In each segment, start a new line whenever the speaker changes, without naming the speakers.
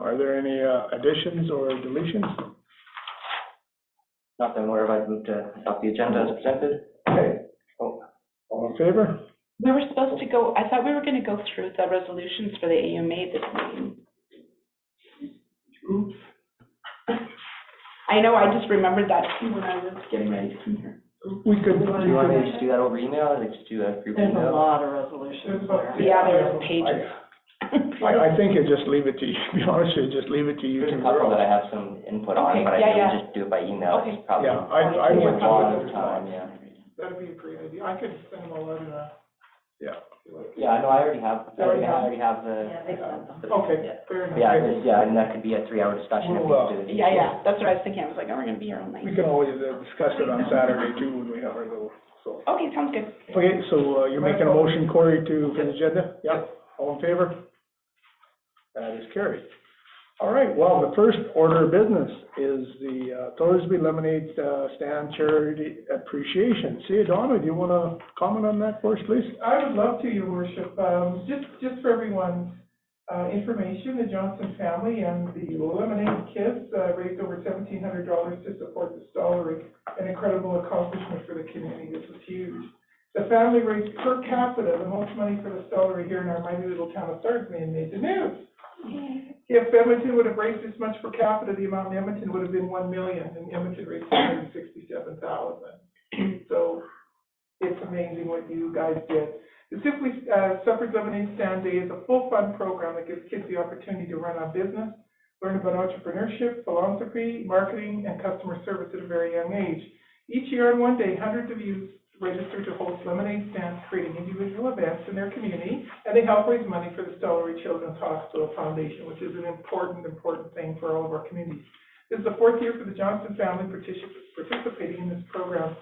Are there any additions or deletions?
Nothing where I've moved to adopt the agenda as presented.
Okay. All in favor?
We were supposed to go, I thought we were gonna go through the resolutions for the AUMA this meeting. Oops. I know, I just remembered that too when I was getting ready to come here.
We could.
Do you want me to just do that over email, or just do a group email?
There's a lot of resolutions there.
Yeah, there's pages.
I think you just leave it to you, to be honest with you, just leave it to you.
There's a couple that I have some input on,
Okay,
but I
yeah,
think
yeah.
we just do it by email.
Okay.
It's probably
Yeah, I
a
would
lot of time, yeah.
That'd be a great idea. I could send them all out in a.
Yeah.
Yeah, I know, I already have the.
Yeah, they sent them.
Okay,
Yeah.
fair enough.
Yeah, and that could be a 3-hour discussion if we
Well,
do it.
Yeah, that's what I was thinking. I was like, oh, we're gonna be here all night.
We can always discuss it on Saturday too when we have our little, so.
Okay, sounds good.
Okay, so you're making a motion, Corey, for the agenda? Yep. All in favor? That is carried. All right, well, the first order of business is the Thorsby Lemonade Stand Charity Appreciation. See, Donna, do you want to comment on that for us, please?
I would love to, Your Worship. Just for everyone's information, the Johnson family and the Lemonade Kids raised over $1,700 to support the Stollery, an incredible accomplishment for the community. This was huge. The family raised per capita the most money for the Stollery here in our mighty little town of Thorsby and made the news. If Edmonton would have raised this much per capita, the amount in Edmonton would have been $1 million, and Edmonton raised $267,000. So it's amazing what you guys did. The Simply Suffered Lemonade Stand Day is a full fun program that gives kids the opportunity to run a business, learn about entrepreneurship, philanthropy, marketing, and customer service at a very young age. Each year on one day, hundreds of youth register to host lemonade stands, creating individual events in their community, and they help raise money for the Stollery Children's Hospital Foundation, which is an important thing for all of our communities. This is the 4th year for the Johnson family participating in this program.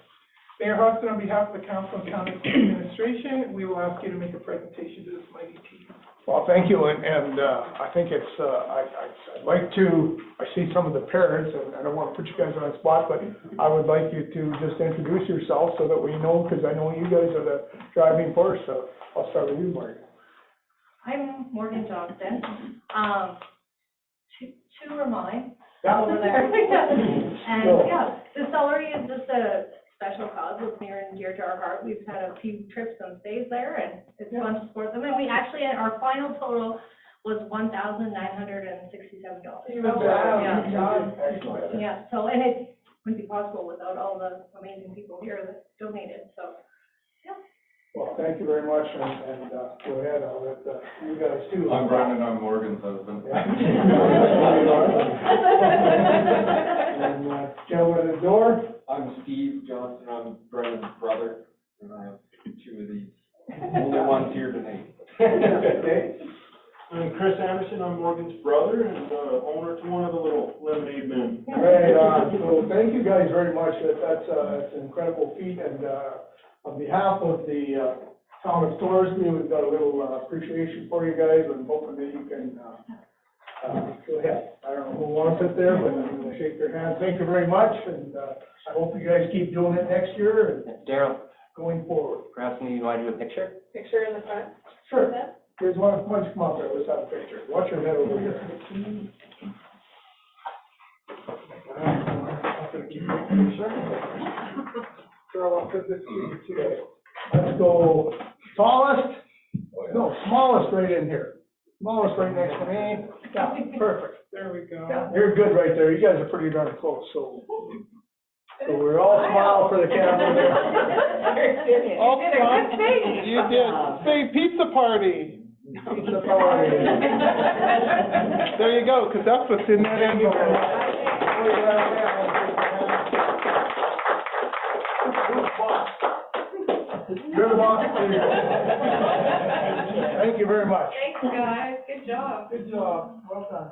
Mayor Hodgson, on behalf of the Council and County Administration, we will ask you to make a presentation to this mighty team.
Well, thank you, and I think it's, I'd like to, I see some of the parents, and I don't want to put you guys on the spot, but I would like you to just introduce yourself so that we know, because I know you guys are the driving force, so I'll start with you, Morgan.
I'm Morgan Johnston. Two are mine.
Yeah.
Over there. And yeah, the Stollery is just a special cause. It's near and dear to our heart. We've had a few trips and stays there, and it's fun to support them. And we actually, our final total was $1,967.
Oh, wow.
Yeah.
Excellent.
Yeah, so, and it wouldn't be possible without all the amazing people here that donated, so, yeah.
Well, thank you very much, and go ahead, I'll let you guys too.
I'm Brandon, I'm Morgan's husband.
And gentleman at the door.
I'm Steve Johnson, I'm Brandon's brother, and I have 2 of these only ones here tonight.
Okay.
I'm Chris Anderson, I'm Morgan's brother and owner to one of the little lemonade men.
Right, so thank you guys very much, that's an incredible feat, and on behalf of the town of Thorsby, we've got a little appreciation for you guys, and hoping that you can, go ahead. I don't know who wants it there, but I'm gonna shake your hand, thank you very much, and I hope you guys keep doing it next year and
Daryl,
going forward.
perhaps maybe you want to do a picture?
Picture in the front.
Sure. Here's one, why don't you come up there, let's have a picture. Watch your head over here. I'm gonna keep making sure. Girl, I'll put this to you today. Let's go tallest, no, smallest right in here. Smallest right next to me. Yeah, perfect.
There we go.
Yeah, you're good right there. You guys are pretty darn close, so we're all smile for the camera there.
Oh,
You did. Say pizza party. Pizza party. There you go, because that's what's in that envelope. You're the boss. Thank you very much.
Thanks, guys, good job.
Good job, well done.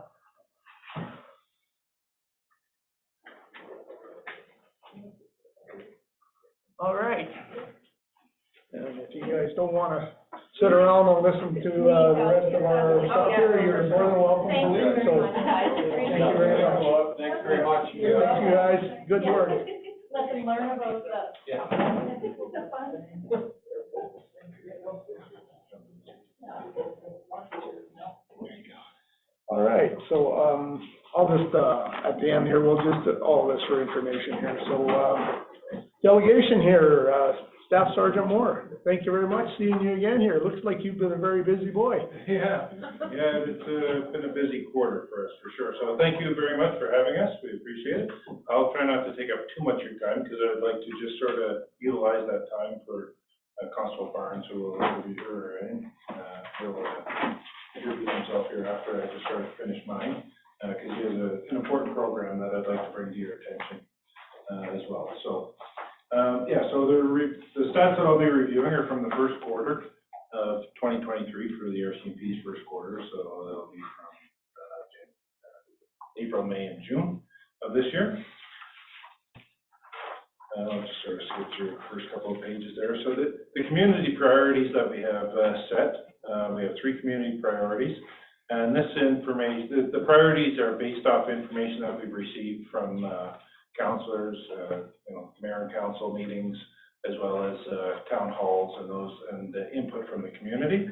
All right. And if you guys don't want to sit around and listen to the rest of our stuff here, you're more than welcome to leave. So, thank you very much.
Thanks very much.
Thank you guys, good work.
Let them learn about the.
Yeah.
All
All right, so, I'll just, at the end here, we'll just, all this for information here. So, delegation here, Staff Sergeant Moore, thank you very much, seeing you again here. Looks like you've been a very busy boy.
Yeah, it's been a busy quarter for us, for sure. So thank you very much for having us. We appreciate it. I'll try not to take up too much of your time because I'd like to just sort of utilize that time for Constable Barnes, who will interview her in. He'll introduce himself here after I just sort of finish mine, because he has an important program that I'd like to bring to your attention as well. So, so the stats that I'll be reviewing are from the first quarter of 2023 for the RCMP's first quarter, so that'll be from April, May, and June of this year. I'll just sort of skip through the first couple of pages there. So the community priorities that we have set, we have 3 community priorities, and this information, the priorities are based off information that we've received from councillors, mayor and council meetings, as well as town halls and the input from the community.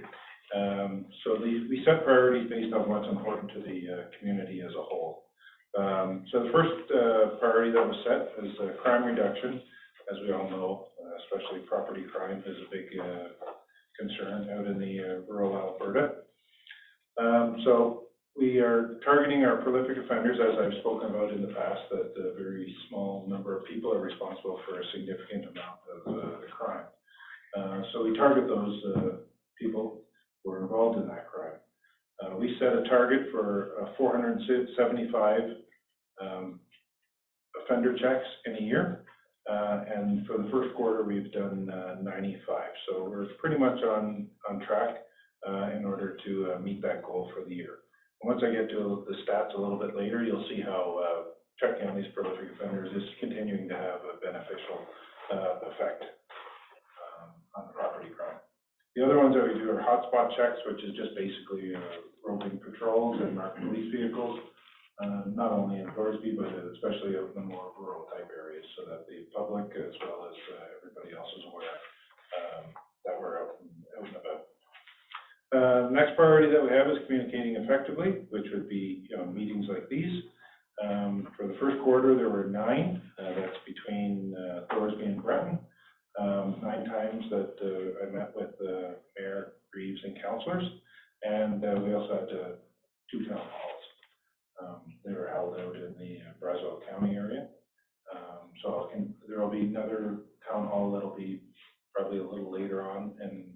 So we set priorities based on what's important to the community as a whole. So the first priority that was set is crime reduction. As we all know, especially property crime is a big concern out in the rural Alberta. So we are targeting our prolific offenders, as I've spoken about in the past, that a very small number of people are responsible for a significant amount of the crime. So we target those people who are involved in that crime. We set a target for 475 offender checks in a year, and for the first quarter we've done 95. So we're pretty much on track in order to meet that goal for the year. And once I get to the stats a little bit later, you'll see how checking on these prolific offenders is continuing to have a beneficial effect on the property crime. The other ones that we do are hotspot checks, which is just basically roving patrols and marked police vehicles, not only in Thorsby, but especially out in the more rural type areas, so that the public as well as everybody else is aware that we're out and about. Next priority that we have is communicating effectively, which would be meetings like these. For the first quarter, there were 9. That's between Thorsby and Breton. 9 times that I met with Mayor, Reeves, and councillors, and we also had 2 town halls. They were held out in the Brazeau County area. So there will be another town hall that'll be probably a little later on and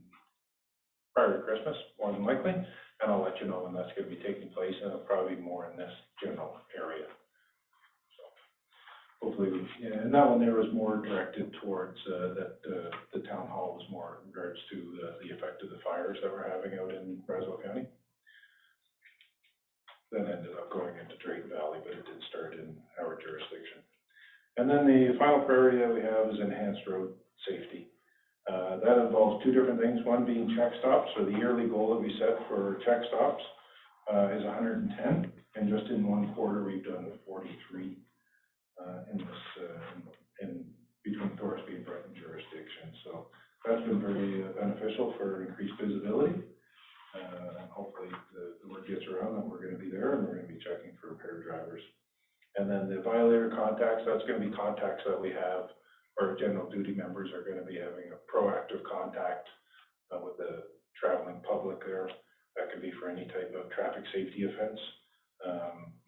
prior to Christmas, more than likely, and I'll let you know when that's going to be taking place, and it'll probably be more in this general area. So hopefully, and that one there was more directed towards the town hall was more in regards to the effect of the fires that we're having out in Brazeau County. That ended up going into Drayton Valley, but it did start in our jurisdiction. And then the final priority that we have is enhanced road safety. That involves 2 different things, one being check stops. So the yearly goal that we set for check stops is 110, and just in one quarter we've done 43 in between Thorsby and Breton jurisdictions. So that's been very beneficial for increased visibility, and hopefully the word gets around that we're going to be there and we're going to be checking for impaired drivers. And then the violator contacts, that's going to be contacts that we have. Our general duty members are going to be having a proactive contact with the traveling public there. That could be for any type of traffic safety offense.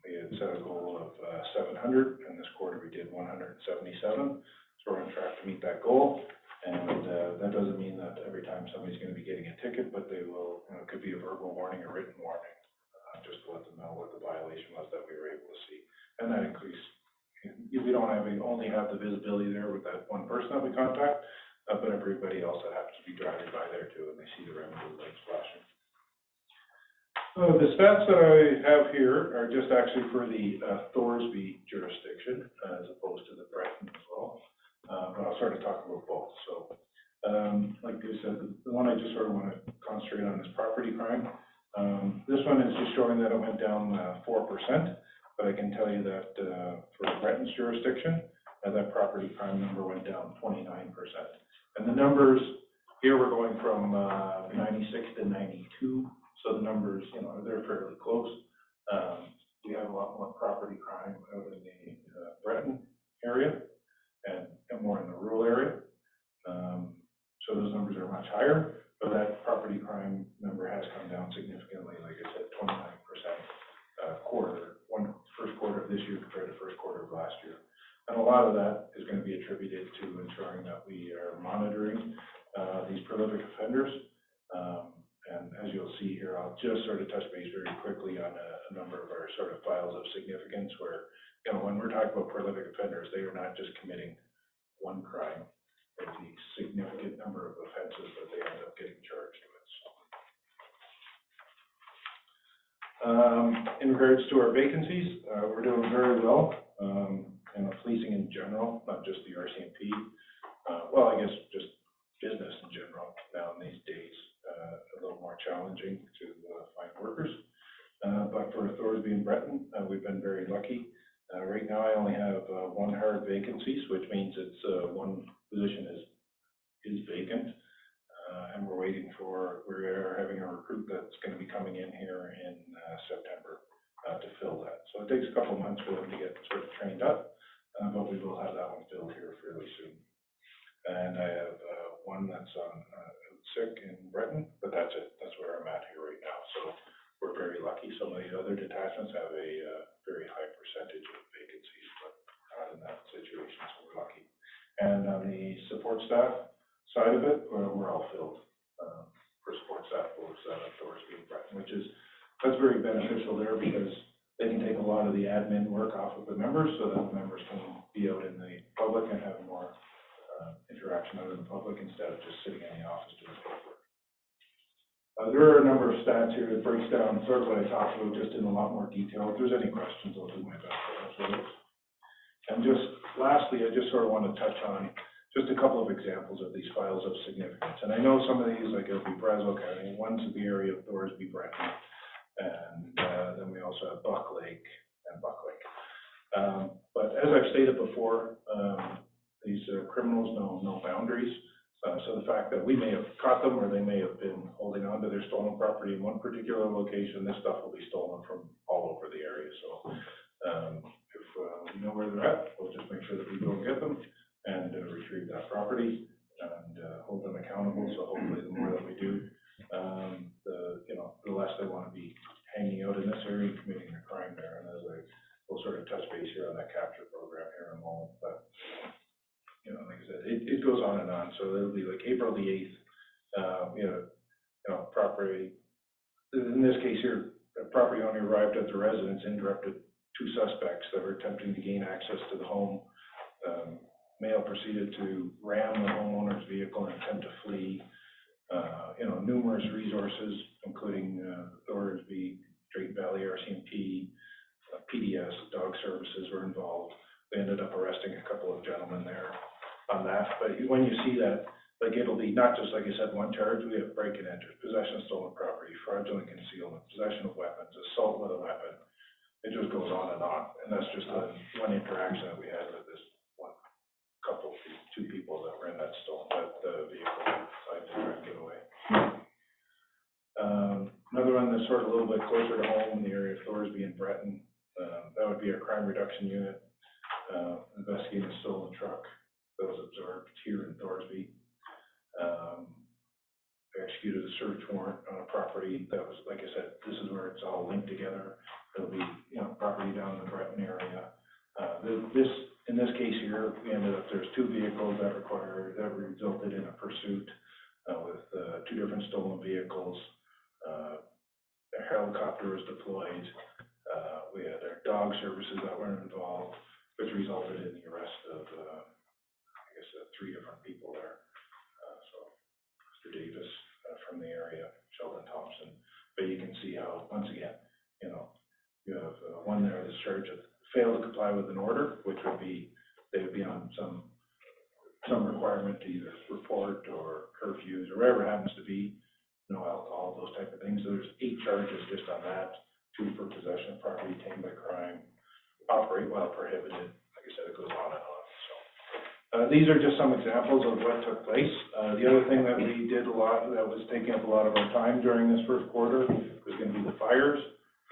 We had set a goal of 700, and this quarter we did 177. So we're on track to meet that goal. And that doesn't mean that every time somebody's going to be getting a ticket, but they will, it could be a verbal warning, a written warning, just to let them know what the violation was that we were able to see. And that increased. We only have the visibility there with that one person that we contact, but everybody else that happens to be driving by there too, and they see the red and blue lights flashing. The stats that I have here are just actually for the Thorsby jurisdiction, as opposed to the Breton as well. But I'll sort of talk about both. So, like I said, the one I just sort of want to concentrate on is property crime. This one is just showing that it went down 4%. But I can tell you that for Breton's jurisdiction, that property crime number went down 29%. And the numbers here, we're going from 96 to 92, so the numbers, they're fairly close. We have a lot more property crime out in the Breton area and more in the rural area. So those numbers are much higher, but that property crime number has come down significantly, like I said, 29% first quarter of this year compared to first quarter of last year. And a lot of that is going to be attributed to ensuring that we are monitoring these prolific offenders. And as you'll see here, I'll just sort of touch base very quickly on a number of our sort of files of significance where, you know, when we're talking about prolific offenders, they are not just committing one crime. There's a significant number of offenses that they end up getting charged with. In regards to our vacancies, we're doing very well. You know, policing in general, not just the RCMP. Well, I guess just business in general now in these days, a little more challenging to find workers. But for Thorsby and Breton, we've been very lucky. Right now, I only have one hard vacancies, which means it's one position is vacant. And we're having a recruit that's going to be coming in here in September to fill that. So it takes a couple months for them to get sort of trained up, but we will have that one filled here fairly soon. And I have one that's on sick in Breton, but that's it. That's where I'm at here right now. So we're very lucky. Some of the other detachments have a very high percentage of vacancies, but not in that situation, so we're lucky. And on the support staff side of it, we're all filled for support staff, both Thorsby and Breton, that's very beneficial there because they can take a lot of the admin work off of the members so that the members can be out in the public and have more interaction out in the public instead of just sitting in the office doing paperwork. There are a number of stats here that breaks down sort of what I talked about just in a lot more detail. If there's any questions, I'll do my best to answer those. And just lastly, I just sort of want to touch on just a couple of examples of these files of significance. And I know some of these, like it'll be Brazeau County, one's in the area of Thorsby, Breton, and then we also have Buck Lake and Buck Lake. But as I've stated before, these criminals know no boundaries. So the fact that we may have caught them or they may have been holding on to their stolen property in one particular location, this stuff will be stolen from all over the area. So if we know where they're at, we'll just make sure that we go and get them and retrieve that property and hold them accountable. So hopefully the more that we do, the less they want to be hanging out in this area and committing a crime there. And as we'll sort of touch base here on that capture program here in a moment. But, you know, like I said, it goes on and on. So it'll be like April the 8th, we had property, in this case here, a property owner arrived at the residence, interrupted two suspects that were attempting to gain access to the home. Male proceeded to ram the homeowner's vehicle and attempt to flee. Numerous resources, including Thorsby, Drayton Valley RCMP, PDS, dog services were involved. They ended up arresting a couple of gentlemen there on that. But when you see that, like it'll be not just, like I said, one charge. We have break and enter, possession of stolen property, fraudulent concealment, possession of weapons, assault with a weapon. It just goes on. And that's just one interaction that we had with this one couple, two people that were in that vehicle decided to try and get away. Another one that's sort of a little bit closer to home in the area of Thorsby and Breton, that would be our crime reduction unit, investigating a stolen truck that was observed here in Thorsby. They executed a search warrant on a property that was, like I said, this is where it's all linked together. It'll be, property down in the Breton area. In this case here, we ended up, there's two vehicles that resulted in a pursuit with two different stolen vehicles. A helicopter was deployed. We had our dog services that were involved, which resulted in the arrest of, three different people there. So Mr. Davis from the area, Sheldon Thompson. But you can see how, once again, you have one there that's charged with failed to comply with an order, which would be, they would be on some requirement to either report or curfews or whatever it happens to be, no alcohol, those type of things. So there's 8 charges just on that, 2 for possession of property taken by crime, operate while prohibited. Like I said, it goes on and on. So these are just some examples of what took place. The other thing that we did a lot, that was taking up a lot of our time during this first quarter, was going to be the fires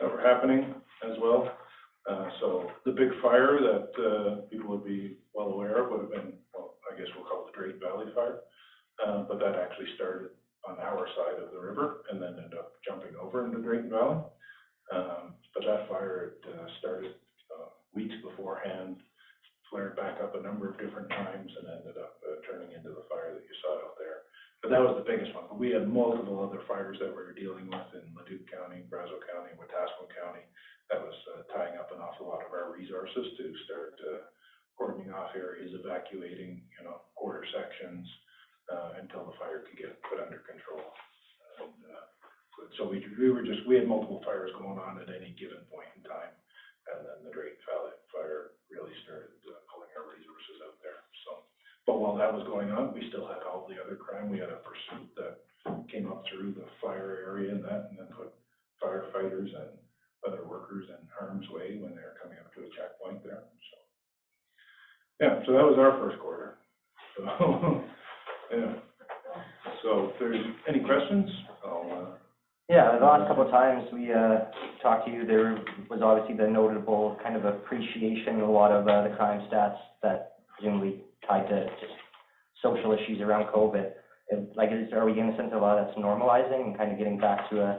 that were happening. as well. So the big fire that, people would be well aware of would have been, well, I guess we'll call it the Great Valley Fire. But that actually started on our side of the river and then ended up jumping over into Drayton Valley. But that fire had, started, weeks beforehand, flared back up a number of different times and ended up, turning into the fire that you saw out there. But that was the biggest one. But we had multiple other fires that we were dealing with in Leduc County, Brazeau County, Wetaskiwin County. That was, tying up an awful lot of our resources to start, cordoning off areas, evacuating, quarter sections, until the fire could get put under control. And, so we had multiple fires going on at any given point in time. And then the Drayton Valley Fire really started, pulling our resources out there, so. But while that was going on, we still had all the other crime. We had a pursuit that came up through the fire area and then put firefighters and other workers in harm's way when they were coming up to a checkpoint there, so. Yeah, so that was our first quarter, so, yeah. So if there's any questions, I'll,
Yeah, the last couple of times we, talked to you, there was obviously the notable kind of appreciation in a lot of, the crime stats that presumably tied to just social issues around COVID. Are we getting a sense of a lot of that's normalizing and kind of getting back to a,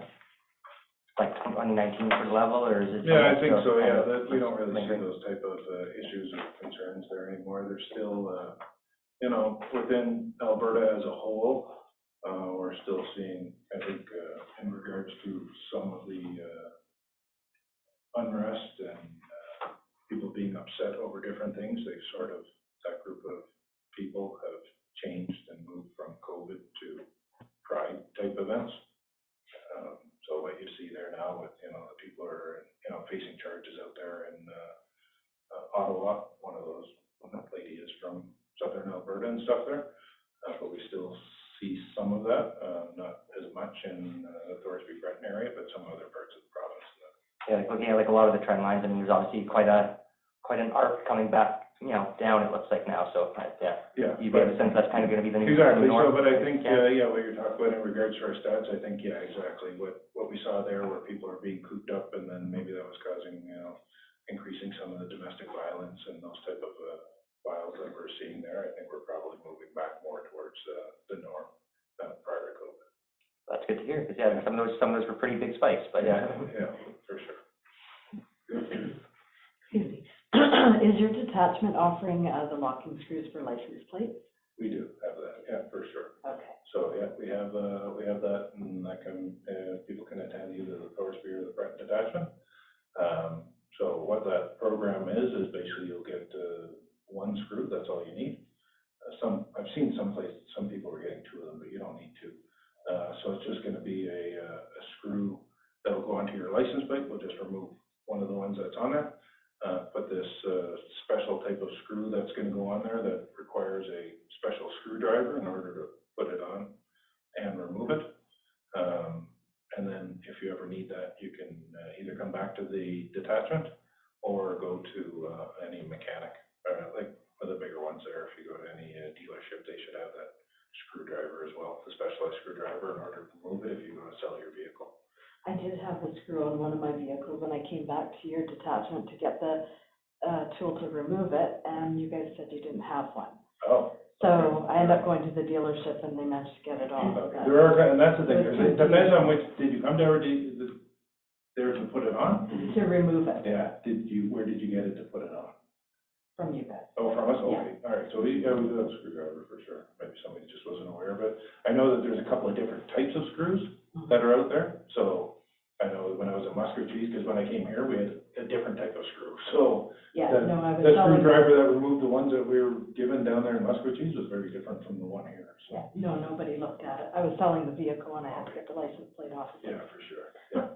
like, 2019 sort of level, or is it?
Yeah, I think so, yeah, that you don't really see those type of, issues or concerns there anymore. There's still, within Alberta as a whole, we're still seeing, I think, in regards to some of the, unrest and, people being upset over different things, that group of people have changed and moved from COVID to pride type events. So what you see there now with, the people are, facing charges out there in, Ottawa, one of those, that lady is from southern Alberta and stuff there. But we still see some of that, not as much in, the Thorsby Breton area, but some other parts of the province.
Yeah, looking at like a lot of the trend lines, I mean, there's obviously quite an arc coming back, down, it looks like now, so, yeah.
Yeah.
You get a sense that's kind of gonna be the new
Exactly,
norm.
so, but I think, what you're talking about in regards to our stats, I think, yeah, exactly, what we saw there, where people are being cooped up, and then maybe that was causing, increasing some of the domestic violence and those type of, files that we're seeing there. I think we're probably moving back more towards, the norm, prior to COVID.
That's good to hear, because, yeah, some of those were pretty big spikes, but, yeah.
Yeah, for sure.
Excuse me. Is your detachment offering the locking screws for license plates?
We do have that, yeah, for sure.
Okay.
So, yeah, we have that, and that can, people can attend either the Thorsby or the Breton detachment. So what that program is basically you'll get, one screw, that's all you need. I've seen some places, some people are getting two of them, but you don't need two. So it's just gonna be a screw that'll go onto your license plate. We'll just remove one of the ones that's on there. Put this, special type of screw that's gonna go on there that requires a special screwdriver in order to put it on and remove it. And then if you ever need that, you can, either come back to the detachment or go to, any mechanic, like for the bigger ones there. If you go to any, dealership, they should have that screwdriver as well, the specialized screwdriver in order to remove it if you go to sell your vehicle.
I did have the screw on one of my vehicles when I came back to your detachment to get the tool to remove it, and you guys said you didn't have one.
Oh.
So I ended up going to the dealership and they managed to get it off.
Okay. There are, and that's the thing, it depends on which, did you come there to put it on?
To remove it
Yeah, where did you get it to put it on?
from you guys.
Oh, from us, okay, all right, so we do have a screwdriver for sure, maybe somebody just wasn't aware of it. I know that there's a couple of different types of screws that are out there, so I know when I was at Muscat Cheese, because when I came here, we had a different type of screw, so.
Yeah,
The screwdriver that removed the ones that we were given down there in Muscat Cheese was very different from the one here, so.
Yeah, no, nobody looked at it. I was selling the vehicle and I had to get the license plate off.
Yeah, for sure, yeah.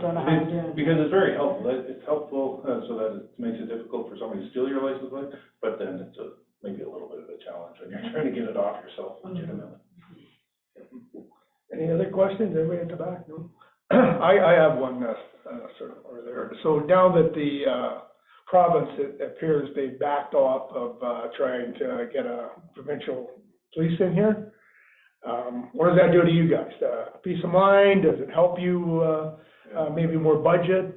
Don't know how I'm doing.
Because it's very helpful, it's helpful, so that it makes it difficult for somebody to steal your license plate, but then it's maybe a little bit of a challenge when you're trying to get it off yourself legitimately.
Any other questions? Everybody at the back? No? I have one, sort of over there. So now that the, province, it appears they backed off of, trying to get a provincial police in here, what does that do to you guys? Peace of mind? Does it help you, maybe more budget?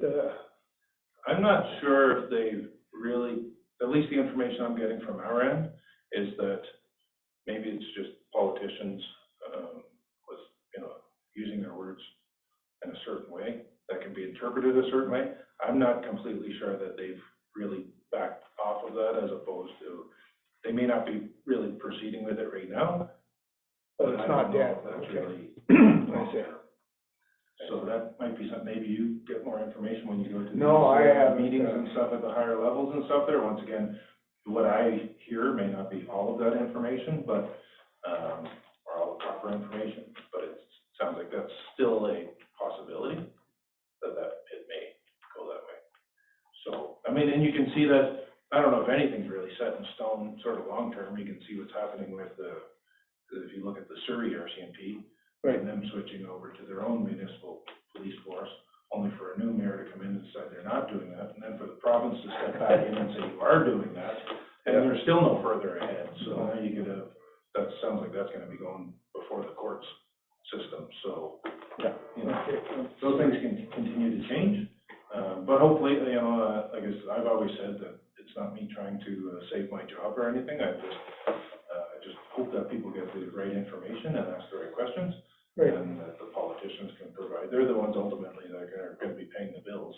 I'm not sure if they've really, at least the information I'm getting from our end is that maybe it's just politicians, with, using their words in a certain way that can be interpreted a certain way. I'm not completely sure that they've really backed off of that, as opposed to, they may not be really proceeding with it right now.
But it's not yet.
That's
Okay.
really.
I see.
So that might be something, maybe you get more information when you go to these,
No, I haven't,
meetings and stuff at the higher levels and stuff there. Once again, what I hear may not be all of that information, but, or all the proper information, but it sounds like that's still a possibility that it may go that way. So, I mean, and you can see that, I don't know if anything's really set in stone, sort of long-term. You can see what's happening with if you look at the Surrey RCMP, and them switching over to their own municipal police force, only for a new mayor to come in and decide they're not doing that, and then for the province to step back in and say you are doing that, and they're still no further ahead. So now you get that sounds like that's gonna be going before the courts system, so, those things can continue to change. But hopefully, I guess I've always said that it's not me trying to save my job or anything. I just hope that people get the right information and ask the right questions.
Right.
And that the politicians can provide. They're the ones ultimately that are gonna be paying the bills.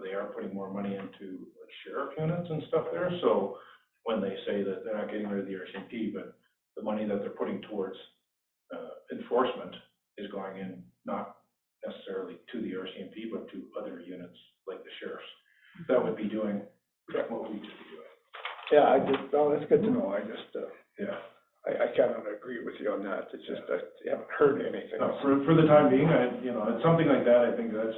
They are putting more money into like sheriff units and stuff there, so when they say that they're not getting rid of the RCMP, but the money that they're putting towards enforcement is going in, not necessarily to the RCMP, but to other units like the sheriffs. That would be doing what we should be doing.
Yeah, that's good to know. I just,
Yeah.
I kind of agree with you on that. It's just that you haven't heard anything.
No, for the time being, it's something like that, I think that's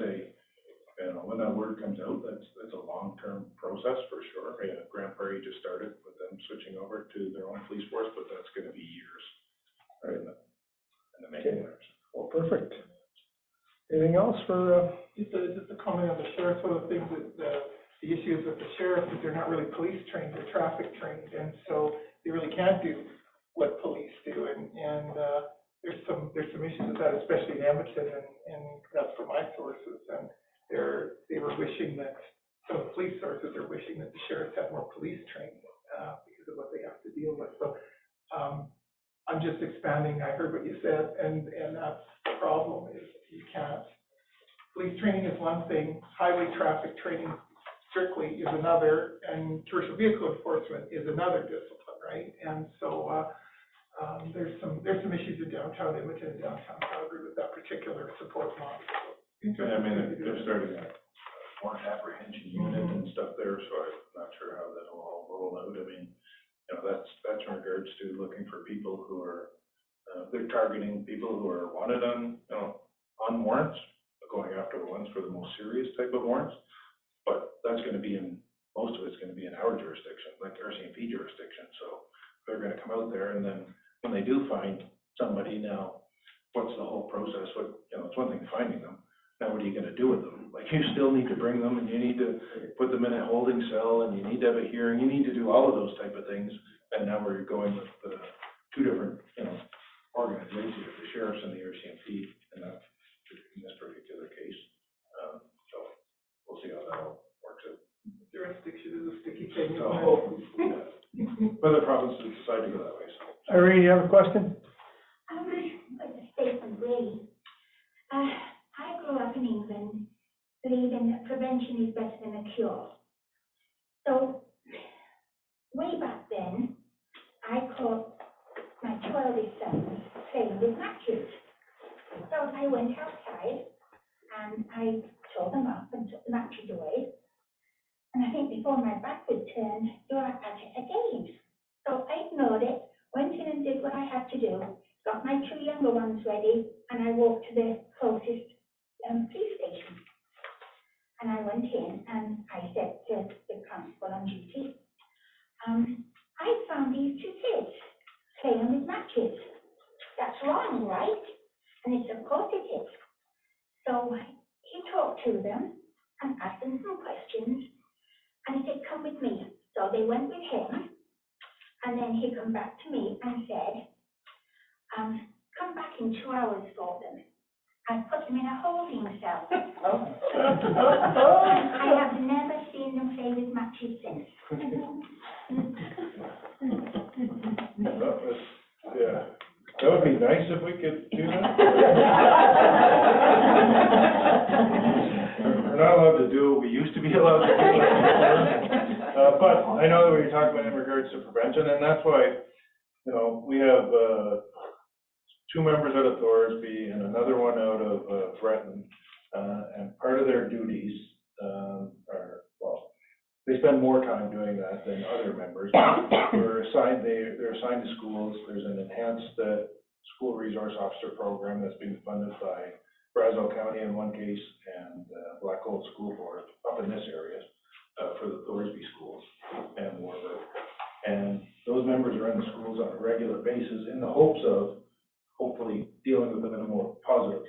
when that word comes out, that's a long-term process for sure. Yeah, Grand Prairie just started with them switching over to their own police force, but that's gonna be years, right, in the making there.
Well, perfect. Anything else for,
Just a comment on the sheriff, one of the things that, the issue is with the sheriff is they're not really police trained, they're traffic trained, and so they really can't do what police do, and there's some issues with that, especially in Edmonton, and that's from my sources, and they were wishing that, some of the police sources are wishing that the sheriffs had more police training, because of what they have to deal with, so, I'm just expanding, I heard what you said, and that's the problem, is you can't, police training is one thing, highway traffic training strictly is another, and commercial vehicle enforcement is another discipline, right? And so, there's some issues in downtown Edmonton and downtown Calgary with that particular support model.
Yeah, I mean, they're starting a warrant apprehension unit and stuff there, so I'm not sure how that'll all roll out. I mean, that's in regards to looking for people who are, they're targeting people who are wanted on warrants, going after the ones for the most serious type of warrants. But that's gonna be most of it's gonna be in our jurisdiction, like RCMP jurisdiction, so they're gonna come out there, and then when they do find somebody, now, what's the whole process? It's one thing finding them, now what are you gonna do with them? Like, you still need to bring them, and you need to put them in a holding cell, and you need to have a hearing, you need to do all of those type of things, and now we're going with two different, organizations, the sheriffs and the RCMP, in this particular case. So, we'll see how that all works out.
Jurisdiction is a sticky thing.
So, whether provinces decide to go that way, so.
Irene, you have a question?
Like a statement, really. I grew up in England believing that prevention is better than a cure. So, way back then, I caught my 12-year son playing with matches. So I went outside and I tore them up and took the matches away. And I think before my back was turned, they were at it again. So I ignored it, went in and did what I had to do, got my two younger ones ready, and I walked to the closest police station. And I went in and I said to the constable on duty, I found these two kids playing with matches. That's wrong, right? And he said, of course it is. So he talked to them and asked them some questions, and he said, come with me. So they went with him, and then he come back to me and said, come back in 2 hours for them. I put them in a holding cell.
Oh.
I have never seen them play with matches since.
Yeah, that would be nice if we could do that. We're not allowed to do what we used to be allowed to do. But I know that what you're talking about in regards to prevention, and that's why, you know, we have, 2 members out of Thorsby and another one out of, Breton. And part of their duties, are, well, they spend more time doing that than other members. They're assigned to schools. There's an enhanced, school resource officer program that's being funded by Brazeau County in one case and, Black Gold School Board up in this area, for the Thorsby schools and Warburg. And those members are in the schools on a regular basis in the hopes of hopefully dealing with them in a more positive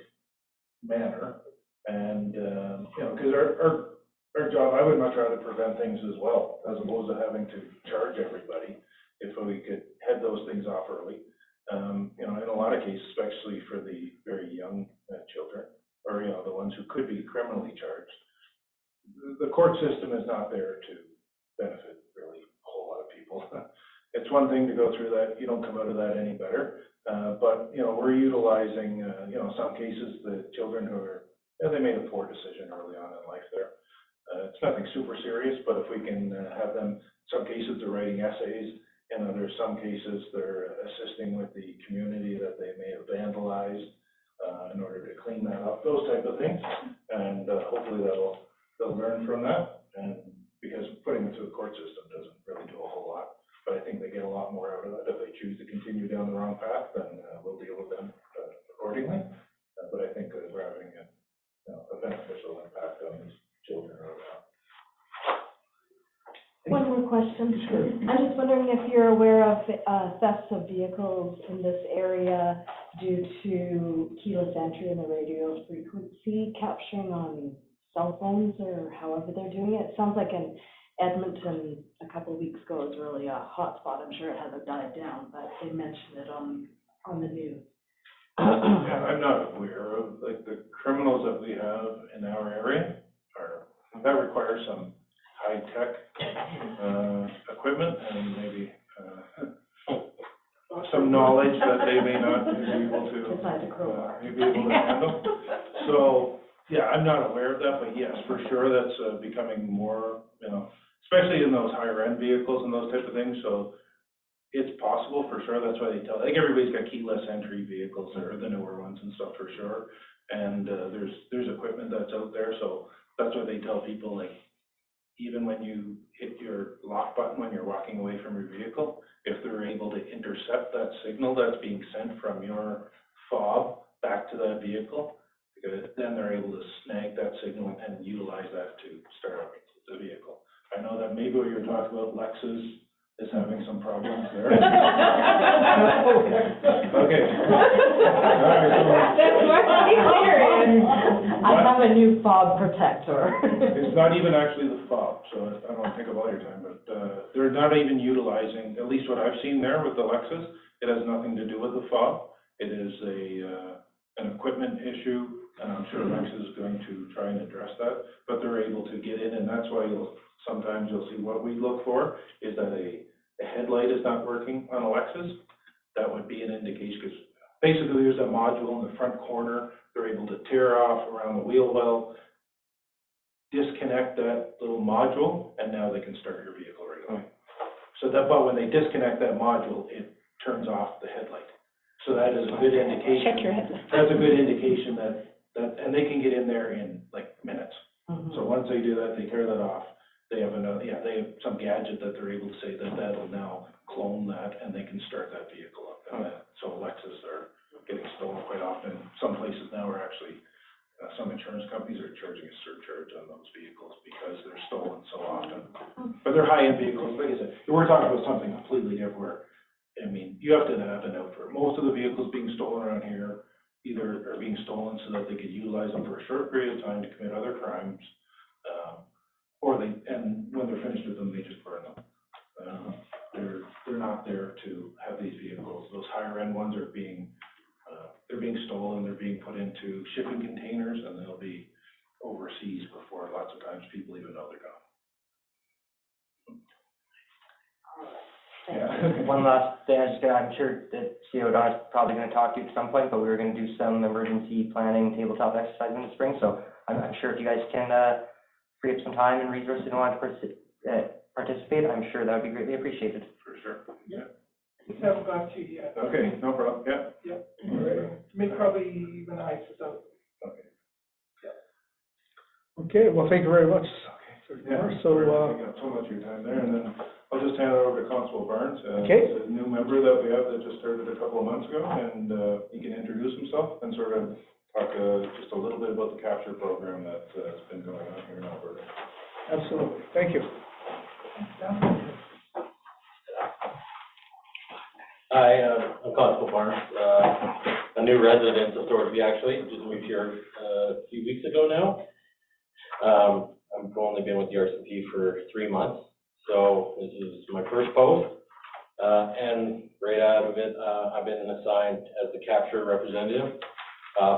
manner. And, you know, because our job, I would much rather prevent things as well, as opposed to having to charge everybody if we could head those things off early. You know, in a lot of cases, especially for the very young children, or, you know, the ones who could be criminally charged, the court system is not there to benefit really a whole lot of people. It's one thing to go through that, you don't come out of that any better. But, you know, we're utilizing, you know, some cases, the children who are, you know, they made a poor decision early on in life there. It's nothing super serious, but if we can have them, some cases they're writing essays, and there's some cases they're assisting with the community that they may have vandalized in order to clean that up, those type of things. And hopefully they'll learn from that. And because putting them through the court system doesn't really do a whole lot. But I think they get a lot more out of it. If they choose to continue down the wrong path, then we'll deal with them accordingly. But I think we're having a beneficial impact on these children early on.
One more question.
Sure.
I'm just wondering if you're aware of thefts of vehicles in this area due to keyless entry and the radio frequency capturing on cell phones or however they're doing it. It sounds like in Edmonton a couple of weeks ago was really a hot spot. I'm sure it hasn't died down, but they mentioned it on the news.
Yeah, I'm not aware of, like, the criminals that we have in our area that requires some high-tech, equipment and maybe, some knowledge that they may not be able to,
Besides a crowbar.
be able to handle. So, yeah, I'm not aware of that, but yes, for sure, that's, becoming more, you know, especially in those higher-end vehicles and those type of things, so it's possible for sure. That's why they tell, like, everybody's got keyless entry vehicles, or the newer ones and stuff for sure. And there's equipment that's out there, so that's what they tell people, like, even when you hit your lock button when you're walking away from your vehicle, if they're able to intercept that signal that's being sent from your fob back to that vehicle, because then they're able to snag that signal and utilize that to start up the vehicle. I know that maybe what you're talking about, Lexus, is having some problems there. Okay. All right,
That's what I'm hearing. I have a new fob protector.
It's not even actually the fob, so I don't want to take up all your time, but they're not even utilizing, at least what I've seen there with the Lexus, it has nothing to do with the fob. It is an equipment issue, and I'm sure Lexus is going to try and address that, but they're able to get in, and that's why sometimes you'll see what we look for is that a headlight is not working on a Lexus. That would be an indication, because basically there's a module in the front corner. They're able to tear off around the wheel well, disconnect that little module, and now they can start your vehicle right away. So that, but when they disconnect that module, it turns off the headlight. So that is a good indication.
Check your headlight.
That's a good indication that, and they can get in there in like minutes. So once they do that, they tear that off. They have they have some gadget that they're able to say that that'll now clone that, and they can start that vehicle up. And so Lexus are getting stolen quite often. Some places now are actually, some insurance companies are charging a surcharge on those vehicles because they're stolen so often. But they're high-end vehicles. Like I said, we're talking about something completely different. I mean, you have to have an out for it. Most of the vehicles being stolen around here either are being stolen so that they could utilize them for a short period of time to commit other crimes, or and when they're finished with them, they just burn them. They're not there to have these vehicles. Those higher end ones are being they're being stolen, they're being put into shipping containers, and they'll be overseas before lots of times people even know they're gone. Yeah.
One last thing, I'm sure that CO Don's probably gonna talk to you at some point, but we were gonna do some emergency planning tabletop exercise in the spring, so I'm sure if you guys can, free up some time and resources and want to participate, I'm sure that would be greatly appreciated.
For sure, yeah.
Just haven't got to you yet.
Okay, no problem, yeah.
Yep. Maybe probably even I, so.
Okay.
Okay, well, thank you very much.
Yeah,
So,
taking up so much of your time there, and then I'll just hand it over to Constable Barnes.
Okay.
He's a new member that we have that just started a couple of months ago, and, he can introduce himself and sort of talk, just a little bit about the capture program that, has been going on here in Alberta.
absolutely, thank you.
Hi, I'm Constable Barnes, a new resident of Thorsby actually, just moved here a few weeks ago now. I've only been with the RCMP for 3 months, so this is my first post. And right out of it, I've been assigned as the capture representative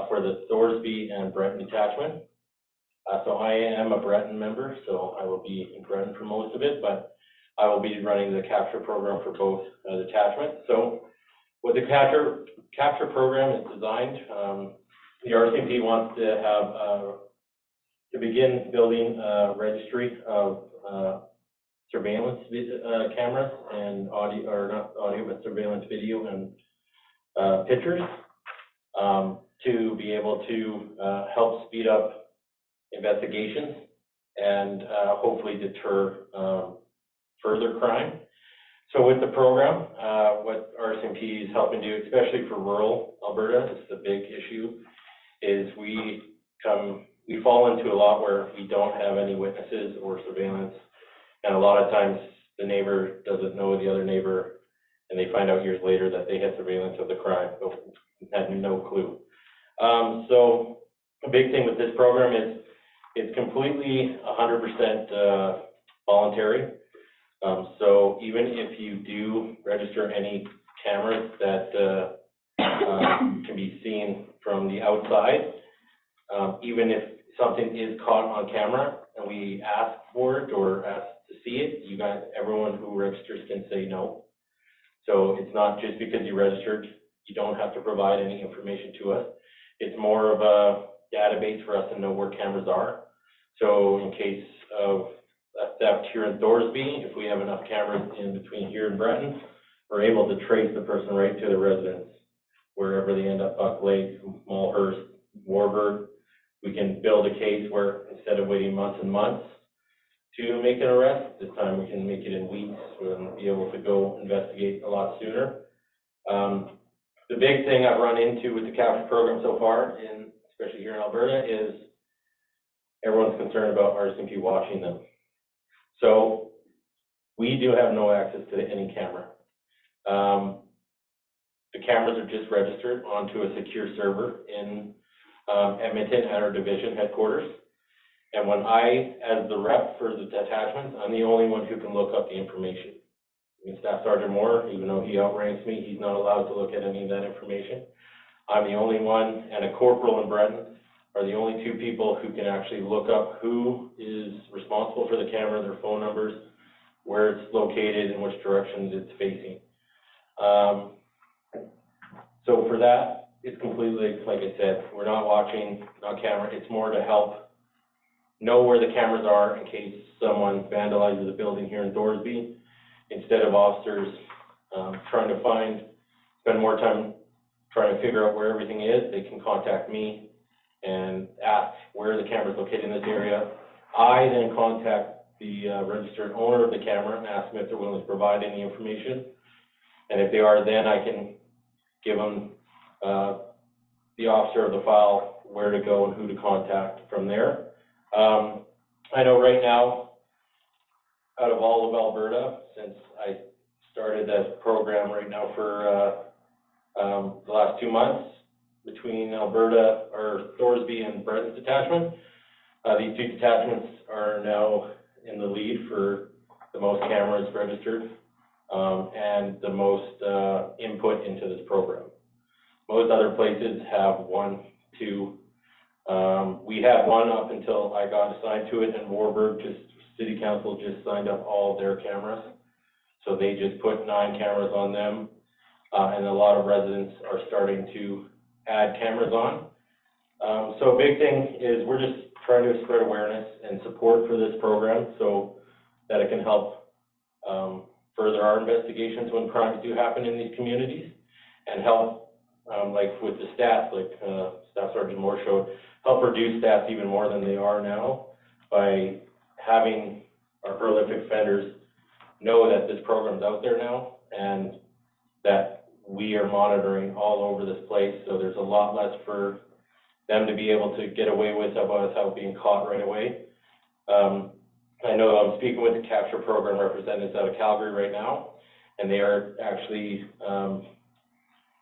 for the Thorsby and Breton detachment. So I am a Breton member, so I will be in Breton for most of it, but I will be running the capture program for both detachments. So what the capture program is designed, the RCMP wants to have to begin building a registry of surveillance cameras and audio, or not audio, but surveillance video and pictures to be able to help speed up investigations and hopefully deter further crime. So with the program, what RCMP is helping do, especially for rural Alberta, it's the big issue, is we fall into a lot where we don't have any witnesses or surveillance, and a lot of times the neighbor doesn't know the other neighbor, and they find out years later that they had surveillance of the crime, but had no clue. So a big thing with this program is it's completely 100% voluntary. So even if you do register any cameras that can be seen from the outside, even if something is caught on camera and we ask for it or ask to see it, you guys, everyone who registers can say no. So it's not just because you registered, you don't have to provide any information to us. It's more of a database for us to know where cameras are. So in case of a theft here in Thorsby, if we have enough cameras in between here and Breton, we're able to trace the person right to the residence, wherever they end up, Buck Lake, Malhurst, Warburg. We can build a case where instead of waiting months and months to make an arrest, this time we can make it in weeks and be able to go investigate a lot sooner. The big thing I've run into with the capture program so far, especially here in Alberta, is everyone's concerned about RCMP watching them. So we do have no access to any camera. The cameras are just registered onto a secure server in Edmonton at our division headquarters. And when I, as the rep for the detachments, I'm the only one who can look up the information. I mean, Staff Sergeant Moore, even though he outranks me, he's not allowed to look at any of that information. I'm the only one, and a corporal in Breton are the only two people who can actually look up who is responsible for the camera, their phone numbers, where it's located, and which directions it's facing. So for that, it's completely, like I said, we're not watching, not camera. It's more to help know where the cameras are in case someone vandalizes a building here in Thorsby. Instead of officers trying to spend more time trying to figure out where everything is, they can contact me and ask where the camera is located in this area. I then contact the registered owner of the camera and ask them if they're willing to provide any information. And if they are, then I can give them the officer of the file where to go and who to contact from there. I know right now, out of all of Alberta, since I started that program right now for the last 2 months, between Alberta, or Thorsby and Breton's detachment, these two detachments are now in the lead for the most cameras registered and the most input into this program. Most other places have 1, 2. We had one up until I got assigned to it, and Warburg City Council just signed up all of their cameras. So they just put 9 cameras on them, and a lot of residents are starting to add cameras on. So a big thing is we're just trying to spread awareness and support for this program so that it can help further our investigations when crimes do happen in these communities, and help, like with the stats, like Staff Sergeant Moore showed, help reduce stats even more than they are now by having our prolific offenders know that this program's out there now and that we are monitoring all over this place, so there's a lot less for them to be able to get away with without being caught right away. I know I'm speaking with the capture program representatives out of Calgary right now, and they are actually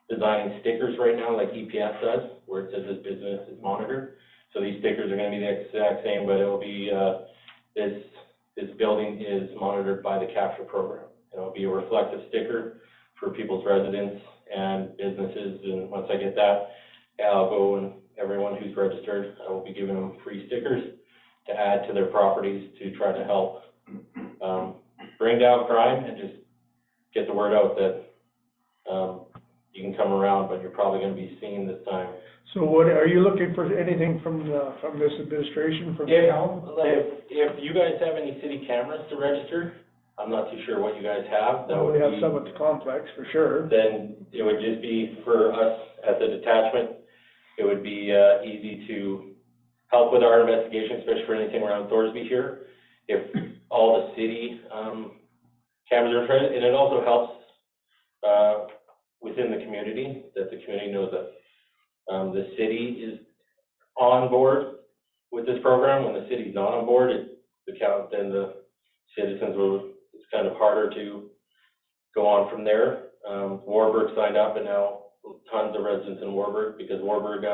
designing stickers right now like EPS does, where it says this business is monitored. So these stickers are going to be the exact same, but it'll be this building is monitored by the capture program. It'll be a reflective sticker for people's residents and businesses, and once I get that, I'll go, and everyone who's registered, I will be giving them free stickers to add to their properties to try to help bring down crime and just get the word out that you can come around, but you're probably going to be seen this time.
So what, are you looking for anything from this administration, from the town?
If you guys have any city cameras to register, I'm not too sure what you guys have.
Well, we have some at the complex, for sure.
Then it would just be for us as a detachment, it would be easy to help with our investigation, especially for anything around Thorsby here. If all the city cameras are present, and it also helps within the community, that the community knows that the city is on board with this program. When the city's not on board, then the citizens will, it's kind of harder to go on from there. Warburg signed up, and now tons of residents in Warburg, because Warburg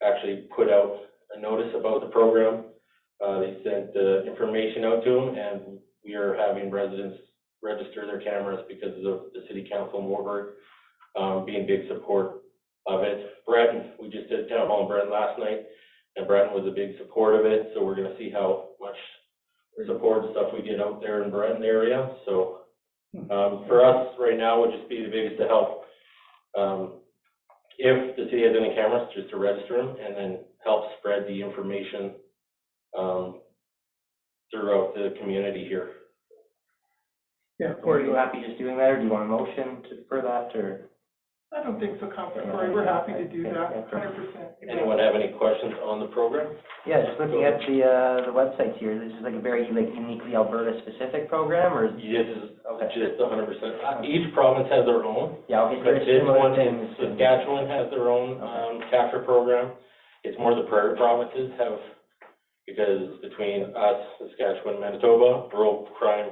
actually put out a notice about the program. They sent information out to them, and we are having residents register their cameras because of the city council in Warburg being big support of it. Breton, we just did a town hall in Breton last night, and Breton was a big support of it, so we're going to see how much support stuff we get out there in Breton area. So for us right now would just be the biggest to help. If the city has any cameras, just to register them and then help spread the information throughout the community here.
Yeah,
Are you happy just doing that, or do you want a motion for that, or?
I don't think so, Councilor Corey, we're happy to do that, 100%.
Anyone have any questions on the program?
Yeah, just looking at the websites here, this is like a very uniquely Alberta-specific program, or?
This is just 100%. Each province has their own.
Yeah, okay, so
But
there's
this
similar
one,
things.
Saskatchewan has their own capture program. It's more the prairie provinces have, because between us, Saskatchewan, Manitoba, rural crime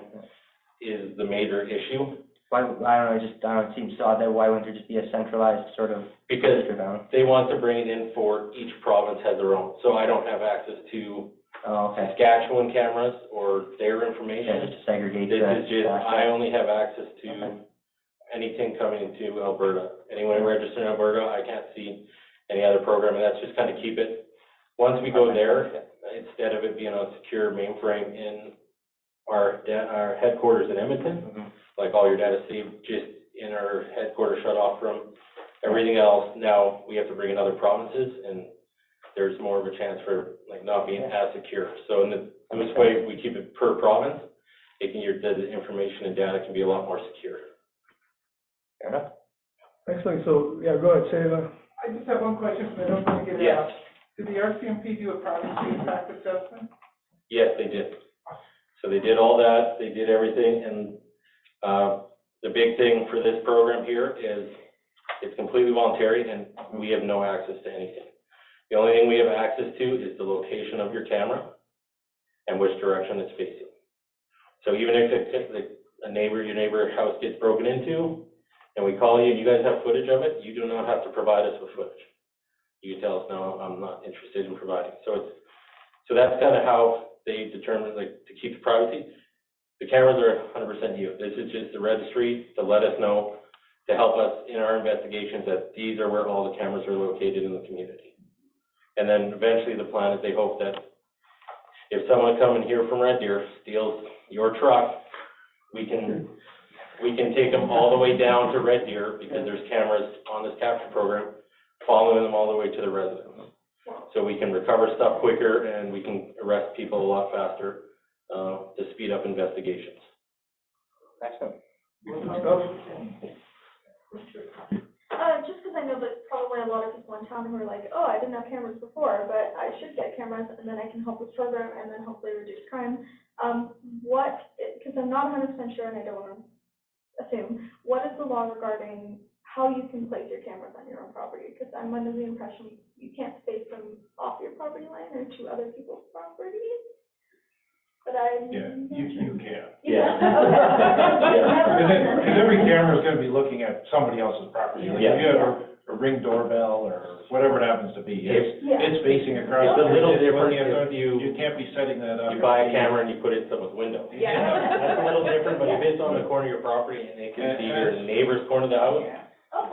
is the major issue.
Why, I don't know, it seems odd that why wouldn't there just be a centralized sort of?
Because they want to bring it in for each province has their own. So I don't have access to Saskatchewan cameras or their information.
Yeah, just to segregate.
This is just, I only have access to anything coming into Alberta. Anyone registered in Alberta, I can't see any other program, and that's just kind of keep it. Once we go there, instead of it being on secure mainframe in our headquarters in Edmonton, like all your data saved just in our headquarters, shut off from everything else. Now we have to bring in other provinces, and there's more of a chance for like not being as secure. So in this way, we keep it per province. The information and data can be a lot more secure.
Fair enough.
Excellent, so, yeah, go ahead, Sarah.
I just have one question, because I don't want to get it out. Did the RCMP do a privacy impact assessment?
Yes, they did. So they did all that, they did everything, and the big thing for this program here is it's completely voluntary, and we have no access to anything. The only thing we have access to is the location of your camera and which direction it's facing. So even if your neighbor house gets broken into, and we call you and you guys have footage of it, you do not have to provide us with footage. You can tell us, no, I'm not interested in providing. So that's kind of how they determine, like, to keep the privacy. The cameras are 100% you. This is just the registry to let us know to help us in our investigations that these are where all the cameras are located in the community. And then eventually the plan is they hope that if someone coming here from Red Deer steals your truck, we can take them all the way down to Red Deer because there's cameras on this capture program following them all the way to the residence. So we can recover stuff quicker and we can arrest people a lot faster, to speed up investigations.
Excellent.
Just because I know there's probably a lot of people in town who are like, oh, I didn't have cameras before, but I should get cameras, and then I can help this program, and then hopefully reduce crime. Because I'm not 100% sure, and I don't want to assume, what is the law regarding how you can place your cameras on your own property? Because I'm under the impression you can't space them off your property line or to other people's property. But
Yeah, you can.
Yeah.
Because every camera is gonna be looking at somebody else's property. Like if you have a Ring doorbell or whatever it happens to be, it's facing across.
It's a little different
if
if you
can't be setting that up.
You buy a camera and you put it in someone's window.
Yeah.
That's a little different, but if it's on the corner of your property and it can see your neighbor's corner of the house,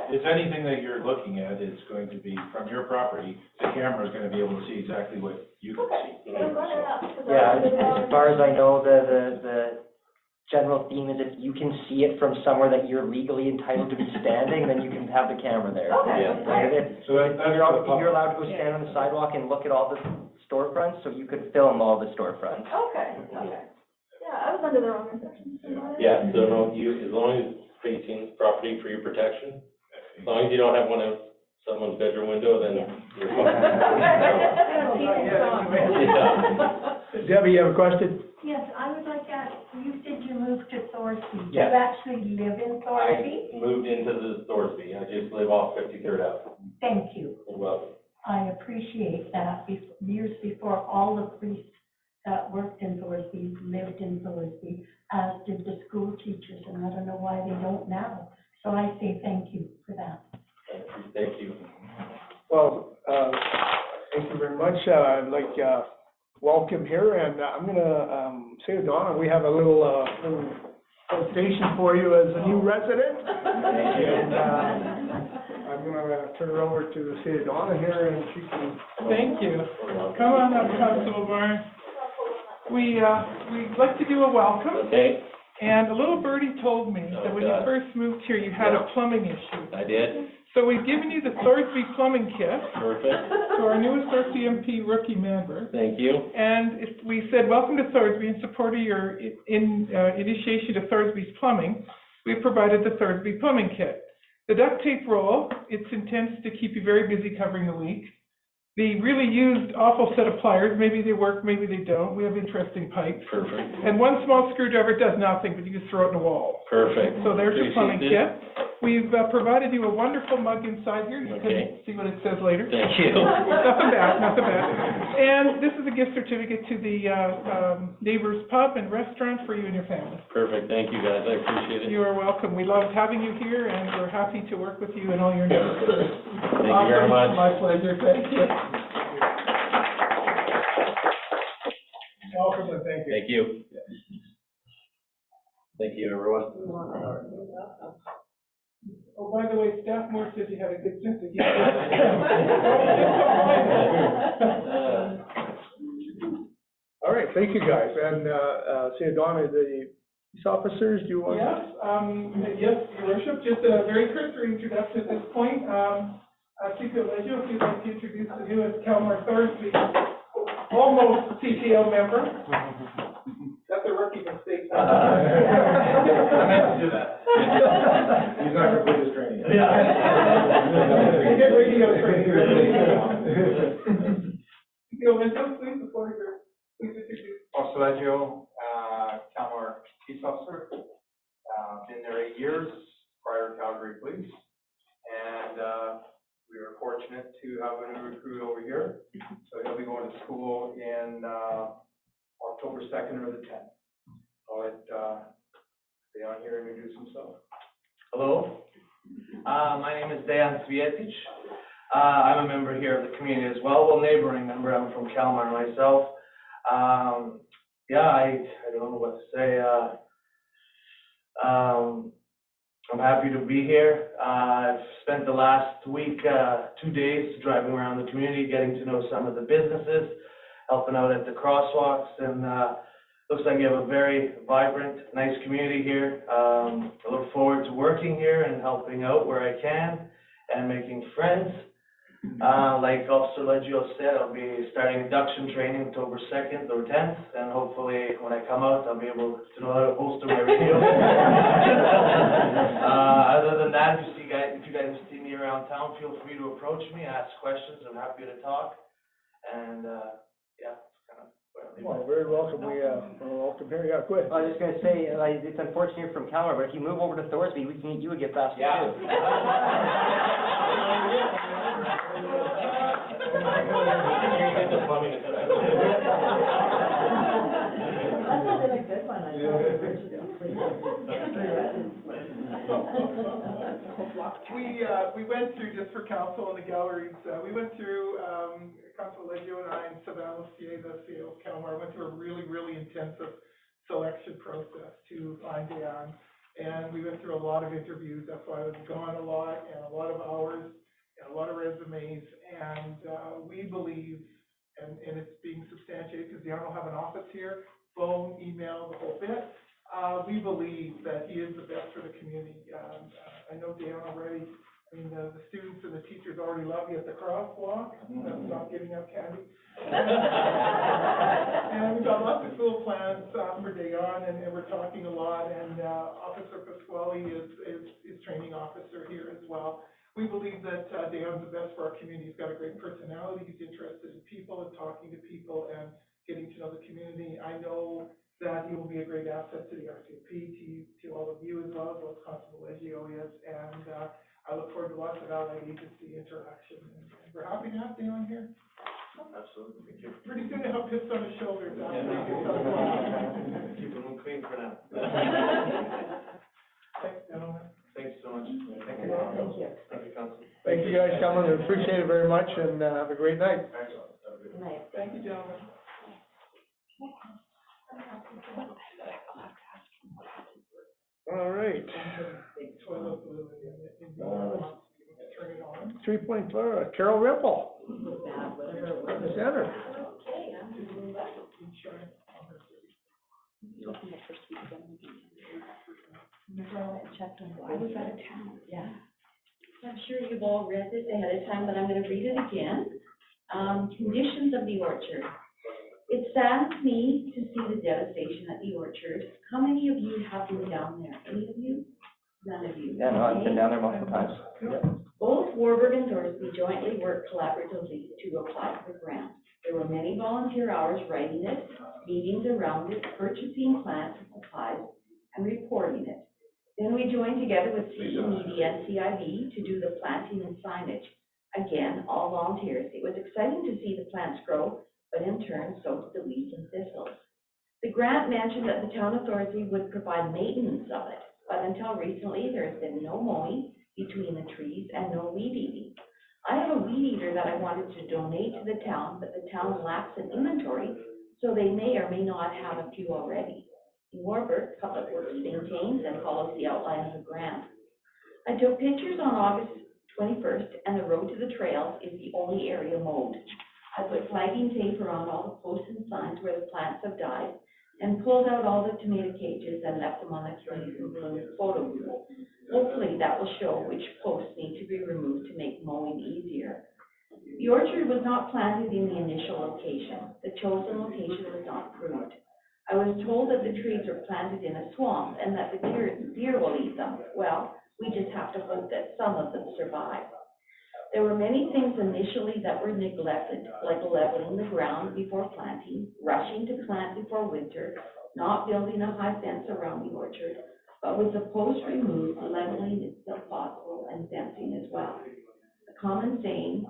If anything that you're looking at is going to be from your property, the camera is gonna be able to see exactly what you can see.
Yeah, as far as I know, the general theme is if you can see it from somewhere that you're legally entitled to be standing, then you can have the camera there.
Yeah.
So that's
You're allowed to go stand on the sidewalk and look at all the storefronts, so you could film all the storefronts.
Okay. Yeah, I was under the wrong impression.
yeah, so no, as long as it's facing property for your protection, as long as you don't have one of someone's bedroom window, then you're fine.
Debbie, you have a question?
Yes, I would like to ask, you said you moved to Thorsby.
Yes.
You actually live in Thorsby?
I moved into the Thorsby, I just live off 53rd Avenue.
Thank you.
You're welcome.
I appreciate that. Years before, all the priests that worked in Thorsby lived in Thorsby, as did the school teachers, and I don't know why they don't now. So I say thank you for that.
Thank you.
Well, thank you very much. I'd like, welcome here, and I'm gonna, say to Donna, we have a little presentation for you as a new resident. And, I'm gonna turn it over to the city of Donna here, and she can.
Thank you. Come on up, Constable Barnes. We'd like to do a welcome.
Okay,
And a little birdie told me that when you first moved here, you had a plumbing issue.
I did.
So we've given you the Thorsby plumbing kit
Perfect.
to our newest RCMP rookie member.
Thank you.
And we said, welcome to Thorsby, in support of your initiation to Thorsby's plumbing. We've provided the Thorsby plumbing kit. The duct tape roll, it's intended to keep you very busy covering the leak. The really used awful set of pliers, maybe they work, maybe they don't. We have interesting pipes.
Perfect.
And one small screwdriver does nothing, but you just throw it in the wall.
Perfect.
So there's your plumbing
Appreciate
kit. We've provided you a wonderful mug inside here. You
Okay.
can see what it says later.
Thank you.
Nothing bad. And this is a gift certificate to the neighbor's pub and restaurant for you and your family.
Perfect, thank you guys, I appreciate it.
You are welcome. We love having you here, and we're happy to work with you and all your neighbors.
Thank you very much.
My pleasure. Thank you.
Welcome, and thank you.
Thank you. Thank you, everyone.
Oh, by the way, Staff Moore said you had a good sense of humor.
All right, thank you, guys. And, say, Donna, the police officers, do you want?
Yes, Your Worship, just a very cursory introduction at this point. Chief Elijah, if you'd like to introduce the newest Kalmar Thorsby, almost CPO member. That's a rookie mistake.
I meant to do that. He's not gonna complete his training.
Get radio training. CPO Elijah, please, the floor is yours. Please introduce.
Osvaldo, Kalmar Peace Officer, been there 8 years, prior to Calgary Police, and, we were fortunate to have a new recruit over here, so he'll be going to school in, October 2nd or the 10th. I'll let, Dejan here introduce himself.
Hello, my name is Dejan Cvijetic. I'm a member here of the community as well, neighboring member. I'm from Kalmar myself. I don't know what to say. I'm happy to be here. I've spent the last week, 2 days driving around the community, getting to know some of the businesses, helping out at the crosswalks, and looks like you have a very vibrant, nice community here. I look forward to working here and helping out where I can and making friends. Like Officer Leggio said, I'll be starting induction training October 2nd or 10th, and hopefully when I come out, I'll be able to know how to holster my radio. Other than that, if you guys see me around town, feel free to approach me, ask questions. I'm happy to talk. And, yeah, that's kind of where I leave it.
Well, very welcome, we're welcome here, yeah, go ahead.
I was just gonna say, it's unfortunate you're from Calgary, but if you move over to Thorsby, we can, you would get faster too.
Yeah. Get the plumbing and stuff.
That's a really good one, I
We went through, just for council and the galleries, we went through, Council Leggio and I and Savannah Lucier, the CEO of Calmar, went through a really, really intensive selection process to find Dion. And we went through a lot of interviews, that's why I was gone a lot, and a lot of hours, and a lot of resumes. And we believe, and it's being substantiated, because Dion will have an office here, phone, email, the whole bit. We believe that he is the best for the community. I know Dion already. I mean, the students and the teachers already love you at the crosswalk, not giving out candy. And we've got lots of cool plans for Dion, and we're talking a lot, and Officer Pasquale is training officer here as well. We believe that Dion's the best for our community. He's got a great personality, he's interested in people and talking to people and getting to know the community. I know that he will be a great asset to the RCMP, to all of you as well as Constable Leggio is, and I look forward to lots of allied agency interaction, and we're happy to have Dion here.
Absolutely, thank you.
Pretty soon to have hips on his shoulders.
Keep them clean for now.
Thanks, gentlemen.
Thanks so much.
Thank you. Thank you.
Thank you, Council.
Thank you guys coming, we appreciate it very much, and have a great night.
Good night.
Thank you, gentlemen.
All right.
Toilet blue in the turn it on.
3.4, Carol Ripple,
Whatever it was.
the center.
Insurance.
Remember I went and checked on.
I was out of town.
Yeah.
I'm sure you've all read this ahead of time, but I'm gonna read it again. Conditions of the orchard. It saddens me to see the devastation at the orchard. How many of you have been down there? Any of you? None of you?
Yeah, no, I've been down there multiple times.
Both Warburg and Thorsby jointly worked collaboratively to apply for the grant. There were many volunteer hours writing it, meetings around it, purchasing plants and supplies, and reporting it. Then we joined together with CE Media and CIB to do the planting and signage. Again, all volunteers. It was exciting to see the plants grow, but in turn, so did the weeds and thistles. The grant mentioned that the town of Thorsby would provide maintenance of it, but until recently, there has been no mowing between the trees and no weed eating. I have a weed eater that I wanted to donate to the town, but the town lacks an inventory, so they may or may not have a few already. In Warburg, Public Works maintains and follows the outline of the grant. I took pictures on August 21st, and the road to the trails is the only area mowed. I put flagging tape around all the posts and signs where the plants have died, and pulled out all the tomato cages and left them on the trees and balloon photo booth. Hopefully that will show which posts need to be removed to make mowing easier. The orchard was not planted in the initial location. The chosen location was not approved. I was told that the trees are planted in a swamp and that the deer will eat them. Well, we just have to hope that some of them survive. There were many things initially that were neglected, like leveling the ground before planting, rushing to plant before winter, not building a high fence around the orchard. But with the posts removed, leveling is still possible and fencing as well. A common saying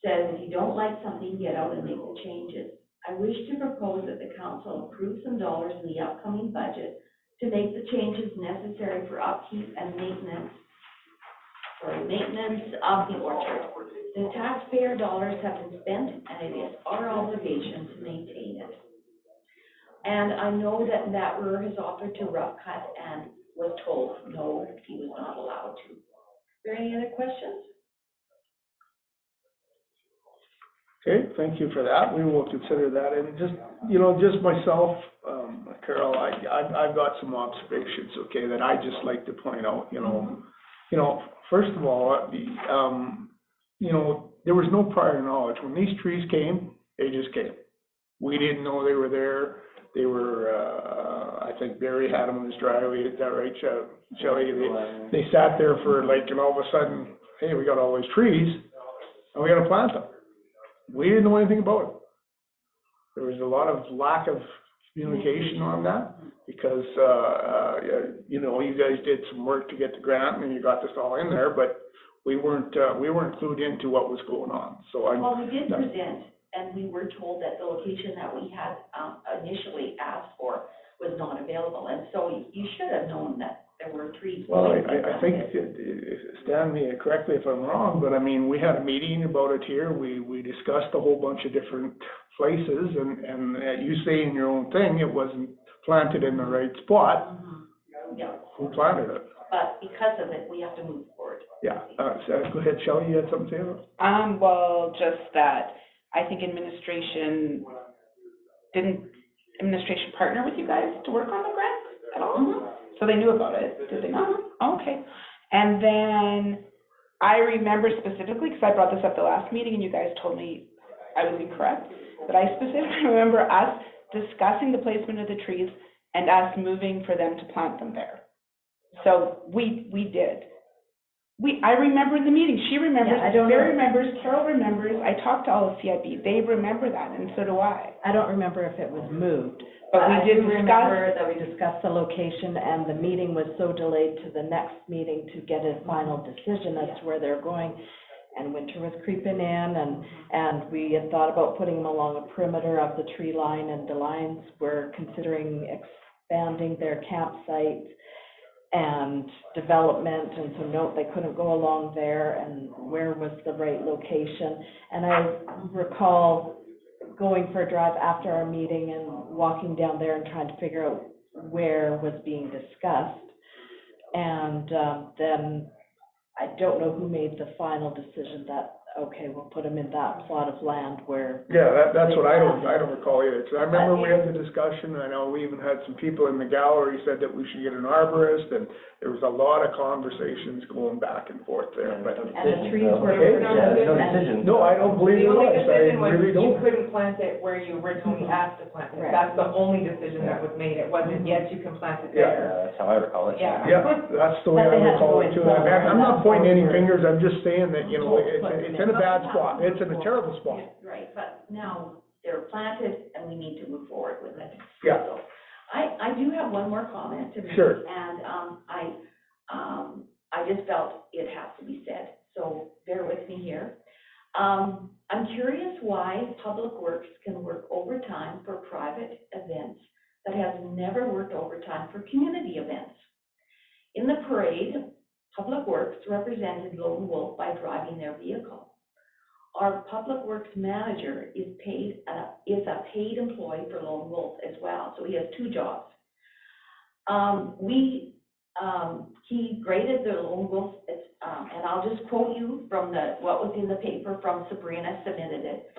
says, if you don't like something, get out and make the changes. I wish to propose that the council approve some dollars in the upcoming budget to make the changes necessary for upkeep and maintenance of the orchard. The taxpayer dollars have been spent, and it is our obligation to maintain it. And I know that Matt Ruhr has offered to rough cut and was told, no, he was not allowed to. Is there any other questions?
Okay, thank you for that. We will consider that. And just, you know, just myself, Carol, I've got some observations, okay, that I just like to point out, you know. You know, first of all, you know, there was no prior knowledge. When these trees came, they just came. We didn't know they were there. They were, I think Barry had them in his driveway, is that right, Shelley? They sat there for like, and all of a sudden, hey, we got all these trees, and we gotta plant them. We didn't know anything about it. There was a lot of lack of communication on that, because, you know, you guys did some work to get the grant, and you got this all in there, but we weren't clued into what was going on, so
Well, we did present, and we were told that the location that we had, initially asked for was not available, and so you should have known that there were trees.
Well, I think, stand me correctly if I'm wrong, but I mean, we had a meeting about it here, we discussed a whole bunch of different places, and you say in your own thing, it wasn't planted in the right spot.
Yeah,
Who planted it?
but because of it, we have to move forward.
Yeah, go ahead, Shelley, you had something to say?
Well, just that, I think didn't administration partner with you guys to work on the grant at all? So they knew about it, did they not? Okay. And then I remember specifically, because I brought this up the last meeting and you guys told me I was incorrect, but I specifically remember us discussing the placement of the trees and us moving for them to plant them there. So we did. I remember the meeting, she remembers, Barry remembers, Carol remembers, I talked to all of CIB, they remember that, and so do I.
I don't remember if it was moved,
But we
I
did
do
discuss,
remember that we discussed the location, and the meeting was so delayed to the next meeting to get a final decision as to where they're going. And winter was creeping in, and we had thought about putting them along a perimeter of the tree line, and the Lions were considering expanding their campsite and development, and so no, they couldn't go along there, and where was the right location. And I recall going for a drive after our meeting and walking down there and trying to figure out where was being discussed. And then I don't know who made the final decision that, okay, we'll put them in that plot of land where.
Yeah, that's what I don't recall either. 'Cause I remember we had the discussion, I know we even had some people in the gallery said that we should get an arborist, and there was a lot of conversations going back and forth there, but.
And the trees were.
No decision.
No, I don't believe
The
it
only
was, I
decision was
really
you
don't.
couldn't plant it where you originally asked to plant it.
Right.
That's the only decision that was made. It wasn't, yes, you can plant it
Yeah.
there.
That's how I recall it.
Yeah.
Yeah, that's the way I
But they had to
recall
go
it too.
in somewhere,
I'm not
that's
pointing any
where-
fingers, I'm just saying that, you know, it's in a bad spot, it's in a terrible spot.
Right, but now they're planted and we need to move forward with it.
Yeah.
So, I do have one more comment to make.
Sure.
And, I just felt it has to be said, so bear with me here. I'm curious why Public Works can work overtime for private events that has never worked overtime for community events. In the parade, Public Works represented Lone Wolf by driving their vehicle. Our Public Works manager is a paid employee for Lone Wolf as well, so he has two jobs. He graded the Lone Wolf, and I'll just quote you from what was in the paper from Sabrina submitted it.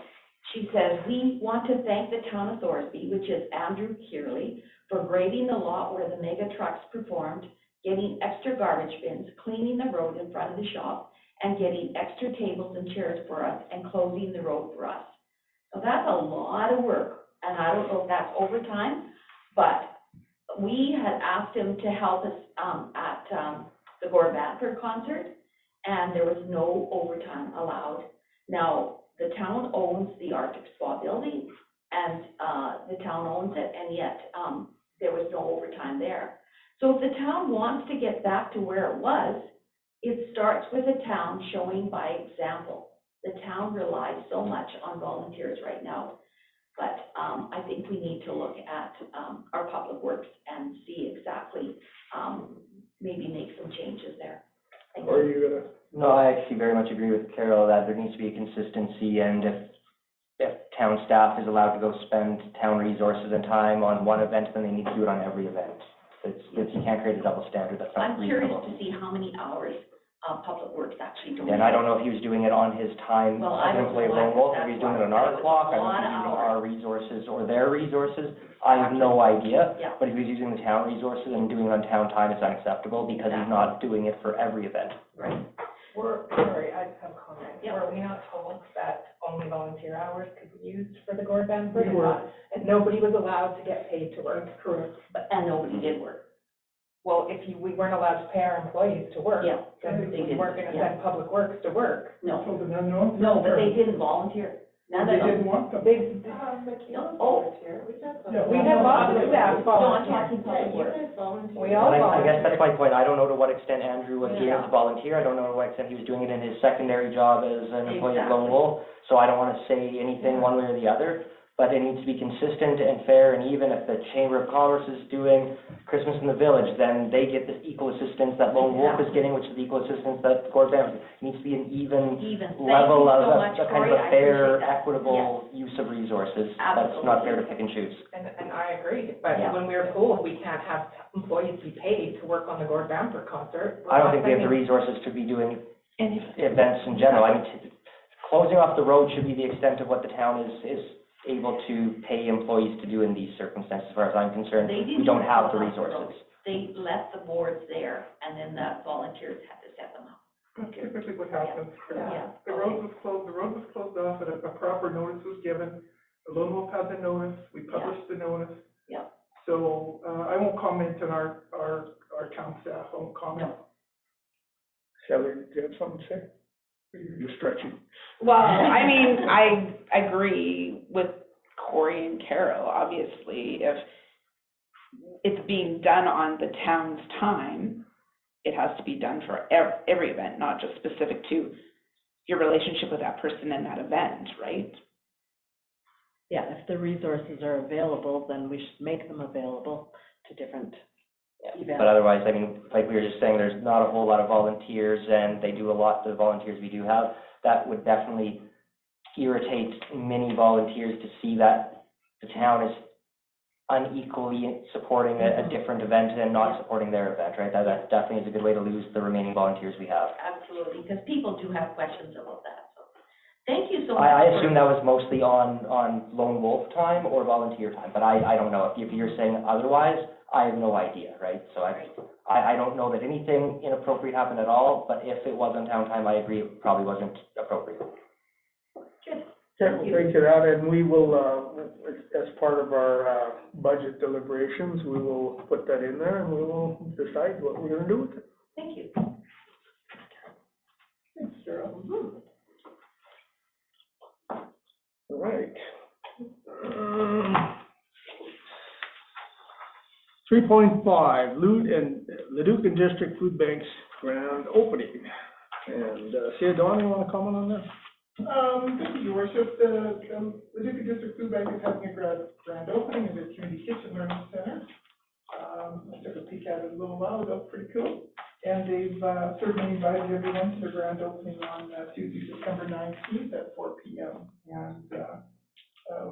She says, "We want to thank the town of Thorsby, which is Andrew Kearley, for grading the lot where the mega trucks performed, getting extra garbage bins, cleaning the road in front of the shop, and getting extra tables and chairs for us, and closing the road for us." So that's a lot of work, and I don't know if that's overtime, but we had asked him to help us at the Gore Badford concert, and there was no overtime allowed. Now, the town owns the Arctic Spa building, and the town owns it, and yet there was no overtime there. So if the town wants to get back to where it was, it starts with the town showing by example. The town relies so much on volunteers right now. But I think we need to look at our Public Works and see exactly, maybe make some changes there. Thank
Or are
you.
you gonna?
No, I actually very much agree with Carol that there needs to be a consistency, and if town staff is allowed to go spend town resources and time on one event, then they need to do it on every event. you can't create a double standard, that's not
I'm curious
reasonable.
to see how many hours, Public Works actually doing.
And I don't know if he was doing it on his time
Well,
as
I
an
don't
employee of
know
Lone Wolf, if
either.
he was doing it on
That's
our
why.
clock, I
It
don't
was
know
a
if he was
lot
using
of
our resources or their resources, I have no idea.
Yeah.
But if he was using the town resources and doing it on town time, it's unacceptable because he's not doing it for every event.
Right.
Sorry, I have a comment.
Yeah.
Were we not told that only volunteer hours could be used for the gourd band?
We were.
And nobody was allowed to get paid to work?
That's correct.
And nobody did work.
Well, we weren't allowed to pay our employees to work,
Yeah,
then
they
we
didn't,
weren't gonna
yeah.
send Public Works to work.
No,
Told an unknown.
no, but they didn't volunteer. None
They
of them.
didn't want them.
They,
Oh.
Yeah,
we had lots of staff
No, I'm
volunteer.
talking Public Works.
We all
And I
volunteer.
guess that's my point, I don't know to what extent Andrew was doing it
Yeah.
to volunteer, I don't know to what extent he was doing it in his secondary job as an employee of
Exactly.
Lone Wolf, so I don't wanna say anything one way or the other, but it needs to be consistent and fair, and even if the Chamber of Commerce is doing Christmas in the Village, then they get this equal assistance that Lone Wolf is getting, which is the equal assistance that Gord Band, it needs to be an even
Even. Thank
level
you
of,
so much,
a kind
Cory.
of
I
a fair,
appreciate that.
equitable use of resources, that's not fair to pick and choose.
And I agree, but
Yeah.
when we were told we can't have employees be paid to work on the Gord Bamford concert. we're
I don't
not
think we have the
sending-
resources to be doing events in general. I mean, closing off the road should be the extent of what the town is able to pay employees to do in these circumstances, as far as I'm concerned.
They
We
didn't
don't have the
close off the road.
resources.
They left the boards there, and then the volunteers had to set them up.
That's typically what happens.
Yeah.
The road was closed off, and a proper notice was given. The Lone Wolf had the notice, we published the notice.
Yeah.
So, I won't comment on our town staff, I won't comment. Shelley, do you have something to say? You're stretching.
Well, I mean, I agree with Cory and Carol, obviously, if it's being done on the town's time, it has to be done for every event, not just specific to your relationship with that person in that event, right?
Yeah, if the resources are available, then we should make them available to different events.
But otherwise, I mean, like we were just saying, there's not a whole lot of volunteers, and they do a lot, the volunteers we do have, that would definitely irritate many volunteers to see that the town is unequally supporting a different event and not supporting their event, right? That definitely is a good way to lose the remaining volunteers we have.
Absolutely, because people do have questions about that, so. Thank you so much.
I assume that was mostly on Lone Wolf time or volunteer time, but I don't know. If you're saying otherwise, I have no idea, right? So I don't know that anything inappropriate happened at all, but if it was on town time, I agree, it probably wasn't appropriate.
Good.
Okay, well, thank you for that, and we will, as part of our, budget deliberations, we will put that in there, and we will decide what we're gonna do with it.
Thank you.
Thanks, Sarah. All right. 3.5, Leduc and District Food Banks grand opening. And, Sia Dawn, you wanna comment on that?
Thank you, Your Worship. The Leduc District Food Bank is having a grand opening of their Community Kitchen Learning Center. I took a peek at it a little while ago, pretty cool. And they've, certainly invited everyone to the grand opening on, Tuesday, September 19th at 4 p.m. And,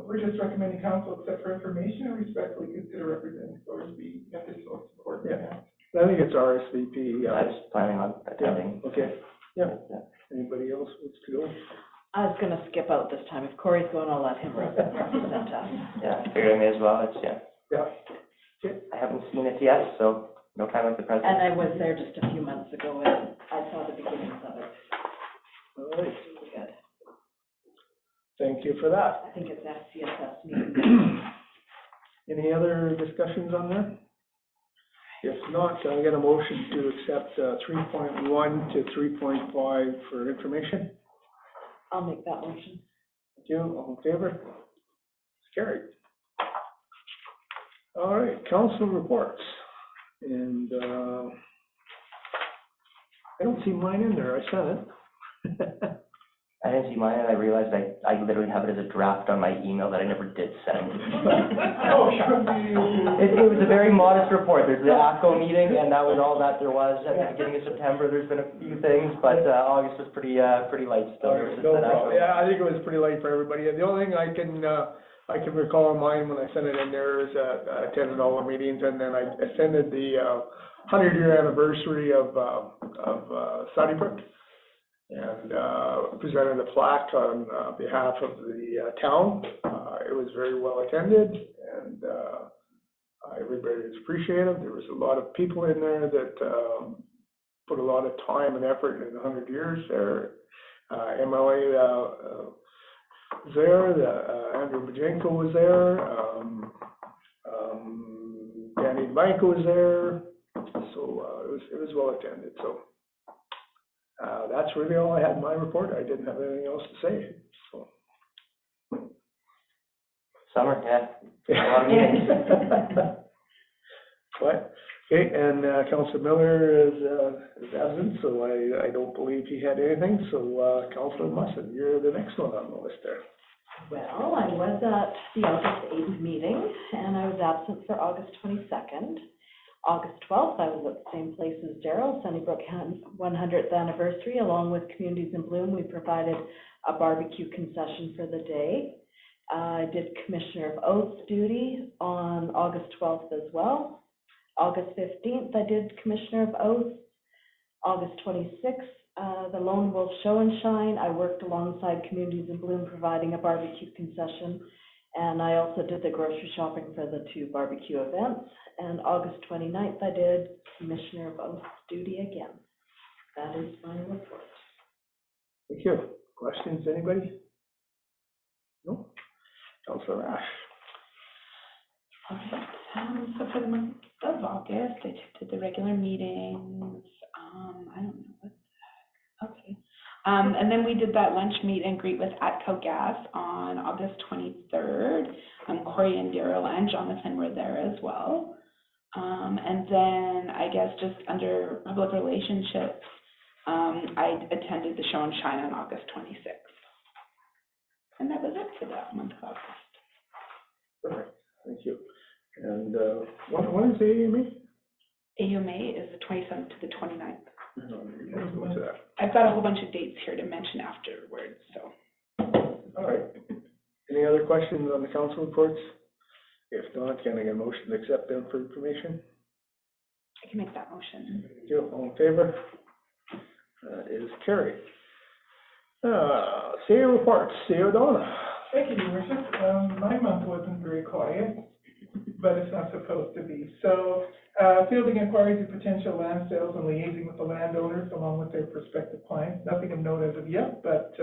we're just recommending council accept for information and respectfully consider representing Thorsby at this most important event.
I think it's RSVP.
I was planning on attending.
Okay, yeah. Anybody else wants to go?
I was gonna skip out this time. If Cory's going, I'll let him represent us.
Yeah, I figured I may as well,
Yeah.
I haven't seen it yet, so no time like the present.
And I was there just a few months ago, and I saw the beginnings of it.
All right,
Really good.
thank you for that.
I think it's FCSS meeting.
Any other discussions on that? If not, can I get a motion to accept 3.1 to 3.5 for information?
I'll make that motion.
Thank you, all in favor? It's carried. All right, council reports. And, I don't see mine in there, I sent it.
I didn't see mine, and I realized I literally have it as a draft on my email that I never did send.
Oh,
It was a very modest report. There's the AFCO meeting, and that was all that there was. At the beginning of September, there's been a few things, but August was pretty light still. There was just
No
an
problem.
AFCO.
Yeah, I think it was pretty late for everybody. The only thing I can, I can recall on mine when I sent it in there, is I attended all the meetings, and then I attended the 100-year anniversary of Sunnybrook, and presented a plaque on behalf of the town. It was very well attended, and everybody was appreciative. There was a lot of people in there that put a lot of time and effort in the 100 years there. MLA was there, Andrew Bajenko was there, Danny Blanco was there, so it was well attended. So that's really all I had in my report. I didn't have anything else to say. So.
Summer, yeah. A lot of meetings.
What? Okay, and Councillor Miller is absent, so I don't believe he had anything. So Councillor Musson, you're the next one on the list there.
Well, I was at the August 8th meeting, and I was absent for August 22nd. August 12th, I was at the same place as Daryl, Sunnybrook 100th anniversary, along with Communities in Bloom. We provided a barbecue concession for the day. I did Commissioner of Oaths duty on August 12th as well. August 15th, I did Commissioner of Oaths. August 26th, the Lone Wolf Show and Shine. I worked alongside Communities in Bloom providing a barbecue concession. And I also did the grocery shopping for the 2 barbecue events. And August 29th, I did Commissioner of Oaths duty again. That is my report.
Thank you. Questions, anybody? No? Councillor Ash.
All right, so for the month of August, I did the regular meetings, I don't know what the heck, okay. And then we did that lunch meet and greet with Atco Gas on August 23rd. Corey and Daryl and Jonathan were there as well. And then I guess just under public relationships, I attended the show and shine on August 26th. And that was it for that month of August.
Perfect, thank you. And when is the AMA?
AUMA is the 27th to the 29th.
Go to that.
I've got a whole bunch of dates here to mention afterwards, so.
All right. Any other questions on the council reports? If not, can I get a motion to accept them for information?
I can make that motion.
Thank you. All in favor? Is carried. CEO reports. CEO Donna.
Thank you, Your Worship. My month wasn't very quiet, but it's not supposed to be. So, fielding inquiries of potential land sales and liaising with the landowners along with their prospective clients. Nothing of note as of yet, but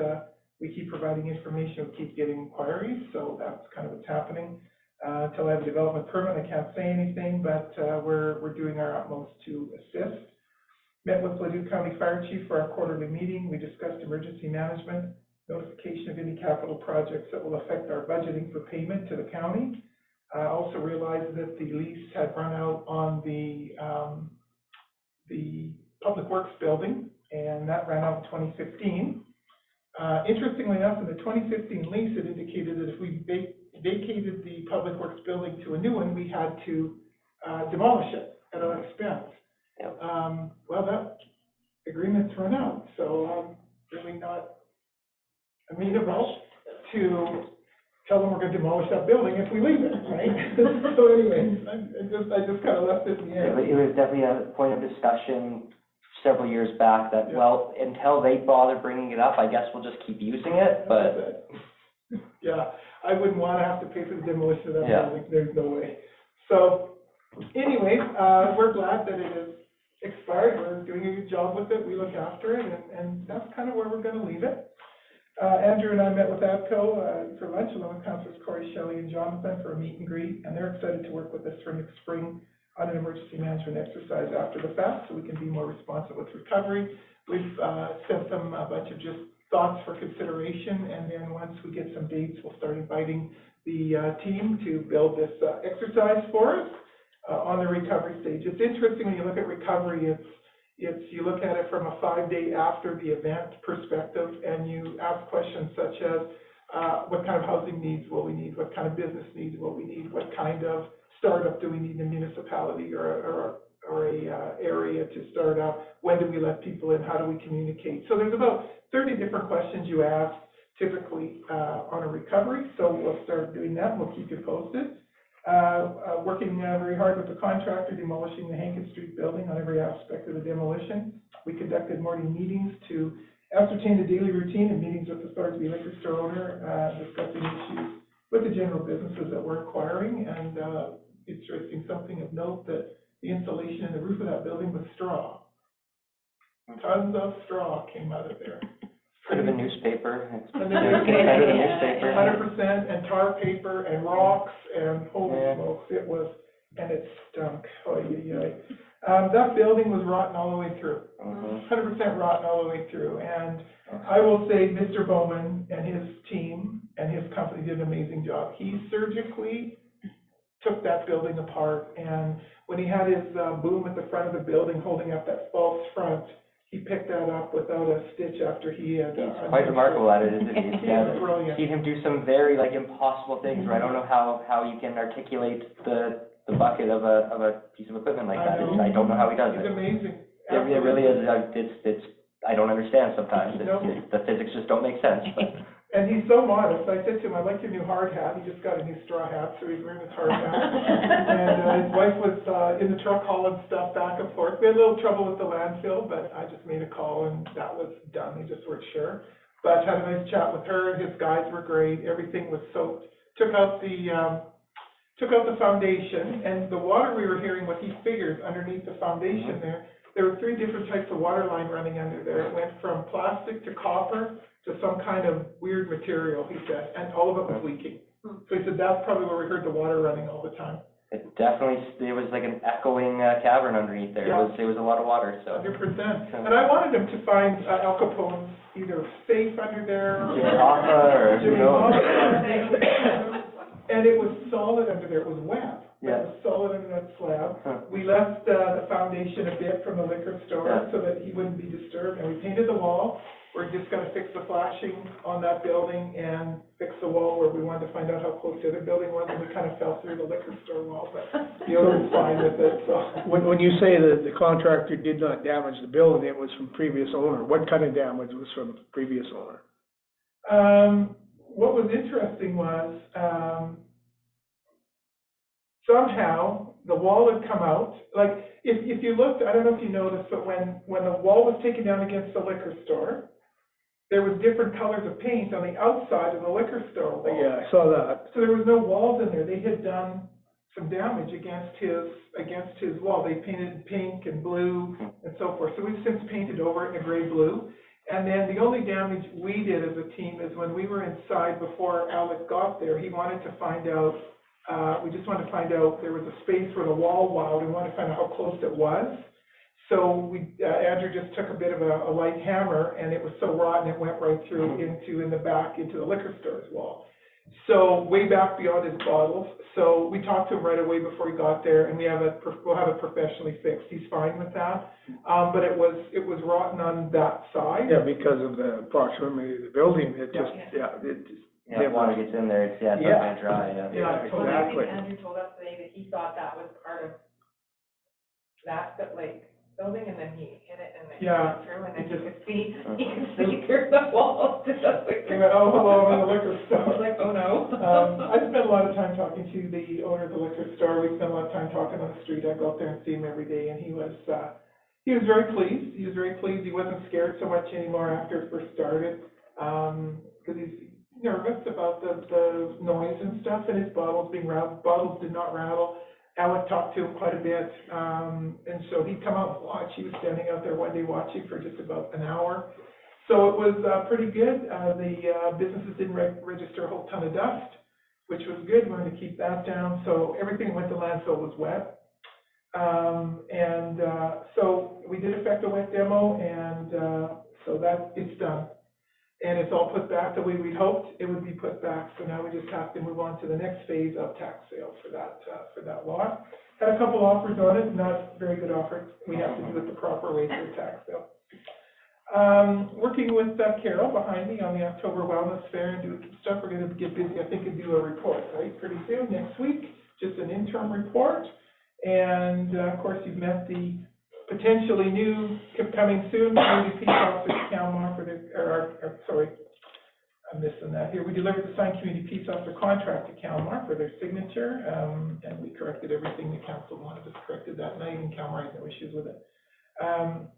we keep providing information, we keep getting inquiries, so that's kind of what's happening. Until I have a development permit, I can't say anything, but we're doing our utmost to assist. Met with Ladue County Fire Chief for our quarterly meeting. We discussed emergency management, notification of any capital projects that will affect our budgeting for payment to the county. I also realized that the lease had run out on the Public Works building, and that ran out in 2015. Interestingly enough, in the 2015 lease, it indicated that if we vacated the Public Works building to a new one, we had to demolish it at our expense. Well, that agreement's run out, so I'm really not amenable to tell them we're gonna demolish that building if we leave it, right? So anyways, I just kind of left it in the air.
It was definitely a point of discussion several years back that, well, until they bother bringing it up, I guess we'll just keep using it, but.
Yeah, I wouldn't want to have to pay for the demolition of that building, there's no way. So anyways, we're glad that it is expired, we're doing a good job with it, we look after it, and that's kind of where we're gonna leave it. Andrew and I met with APCO for lunch along with Councilors Corey, Shelley, and Jonathan for a meet and greet, and they're excited to work with us for next spring on an emergency management exercise after the fact, so we can be more responsive with recovery. We've sent them a bunch of just thoughts for consideration, and then once we get some dates, we'll start inviting the team to build this exercise for us on the recovery stage. It's interesting when you look at recovery, you look at it from a 5-day after the event perspective, and you ask questions such as what kind of housing needs will we need, what kind of business needs will we need, what kind of startup do we need in a municipality or a area to start up, when do we let people in, how do we communicate. So there's about 30 different questions you ask typically, on a recovery, so we'll start doing that, and we'll keep you posted. Working very hard with the contractor demolishing the Hankin Street building on every aspect of the demolition. We conducted morning meetings to ascertain the daily routine and meetings with the Thorsby liquor store owner, discussing issues with the general businesses that we're acquiring, and interesting, something of note, that the insulation in the roof of that building was straw. Tons of straw came out of there.
Could have been newspaper.
And
Could have been newspaper.
100%, and tar paper, and rocks, and holy
Yeah.
smokes, it was, and it stunk, that building was rotten all the way through. 100% rotten all the way through, and I will say Mr. Bowman and his team and his company did an amazing job. He surgically took that building apart, and when he had his boom at the front of the building holding up that false front, he picked that up without a stitch after he had.
He's quite remarkable at it, isn't he?
He's brilliant.
Seen him do some very impossible things where I don't know how you can articulate the bucket of a piece of equipment like that. I don't know how he does
He's
it.
amazing.
It really is. It's I don't understand sometimes.
Nope.
The physics just don't make sense. But
And he's so modest. I said to him, I like your new hard hat. He just got a new straw hat, so he's wearing his hard hat. And his wife was in the truck hauling stuff back and forth. We had a little trouble with the landfill, but I just made a call and that was done. They just weren't sure. But had a nice chat with her. His guys were great. Everything was soaked. Took out the foundation, and the water we were hearing, what he figured underneath the foundation there were 3 different types of water line running under there. It went from plastic to copper to some kind of weird material, he said, and all of it was leaking. So he said that's probably where we heard the water running all the time.
it was like an echoing cavern underneath there.
Yeah.
It was a lot of water. So
100%. And I wanted him to find Al Capone's either safe under there.
Jimmy Hoffa or who knows.
And it was solid under there. It was wet.
Yeah.
It was solid under that slab. We left the foundation a bit from the liquor store so that he wouldn't be disturbed, and we painted the wall. We're just gonna fix the flashing on that building and fix the wall where we wanted to find out how close the other building was, and we kind of fell through the liquor store wall, but the owner's fine with it, so.
When you say that the contractor did not damage the building, it was from previous owner, what kind of damage was from previous owner?
What was interesting was, somehow the wall had come out, like, if you looked, I don't know if you noticed, but when the wall was taken down against the liquor store, there was different colors of paint on the outside of the liquor store wall.
Yeah, I saw that.
So there was no walls in there. They had done some damage against his wall. They painted pink and blue and so forth. So we've since painted over it in a gray blue. And then the only damage we did as a team is when we were inside before Alec got there, he wanted to find out, we just wanted to find out, there was a space where the wall wowed, and wanted to find out how close it was. So Andrew just took a bit of a light hammer, and it was so rotten, it went right through in the back, into the liquor store's wall. So way back beyond his bottles. So we talked to him right away before he got there, and we'll have it professionally fixed. He's fine with that. But it was rotten on that side.
Yeah, because of the proximity of the building, it just,
if water gets in there, it's not gonna dry.
Yeah,
exactly.
Andrew told us today that he thought that was part of that, building, and then he hit it, and then he went through, and then you could see through the walls.
He went, oh, hello, I'm in the liquor store.
I was like, oh, no.
I spent a lot of time talking to the owner of the liquor store. We spent a lot of time talking on the street. I go out there and see him every day, and he was very pleased. He was very pleased. He wasn't scared so much anymore after it first started, because he's nervous about the noise and stuff, and his bottles being rattled. Bottles did not rattle. Alec talked to him quite a bit, and so he'd come out and watch. He was standing out there one day watching for just about an hour. So it was pretty good. The businesses didn't register a whole ton of dust, which was good. We wanted to keep that down. So everything that went to landfill was wet. So we did effect a wet demo, and so that it's done. And it's all put back the way we'd hoped it would be put back. So now we just have to move on to the next phase of tax sale for that lot. Had a couple offers on it, not very good offers. We have to do it the proper way for a tax sale. Working with Carol behind me on the October Wellness Fair and doing some stuff. We're going to get busy, I think, and do a report, right, pretty soon, next week. Just an interim report. And, of course, you've met the potentially new, coming soon, new peace officer, I'm missing that here. We delivered the signed community peace officer contract to Calmar for their signature, and we corrected everything the council wanted us corrected that night, and Calmar had no issues with it.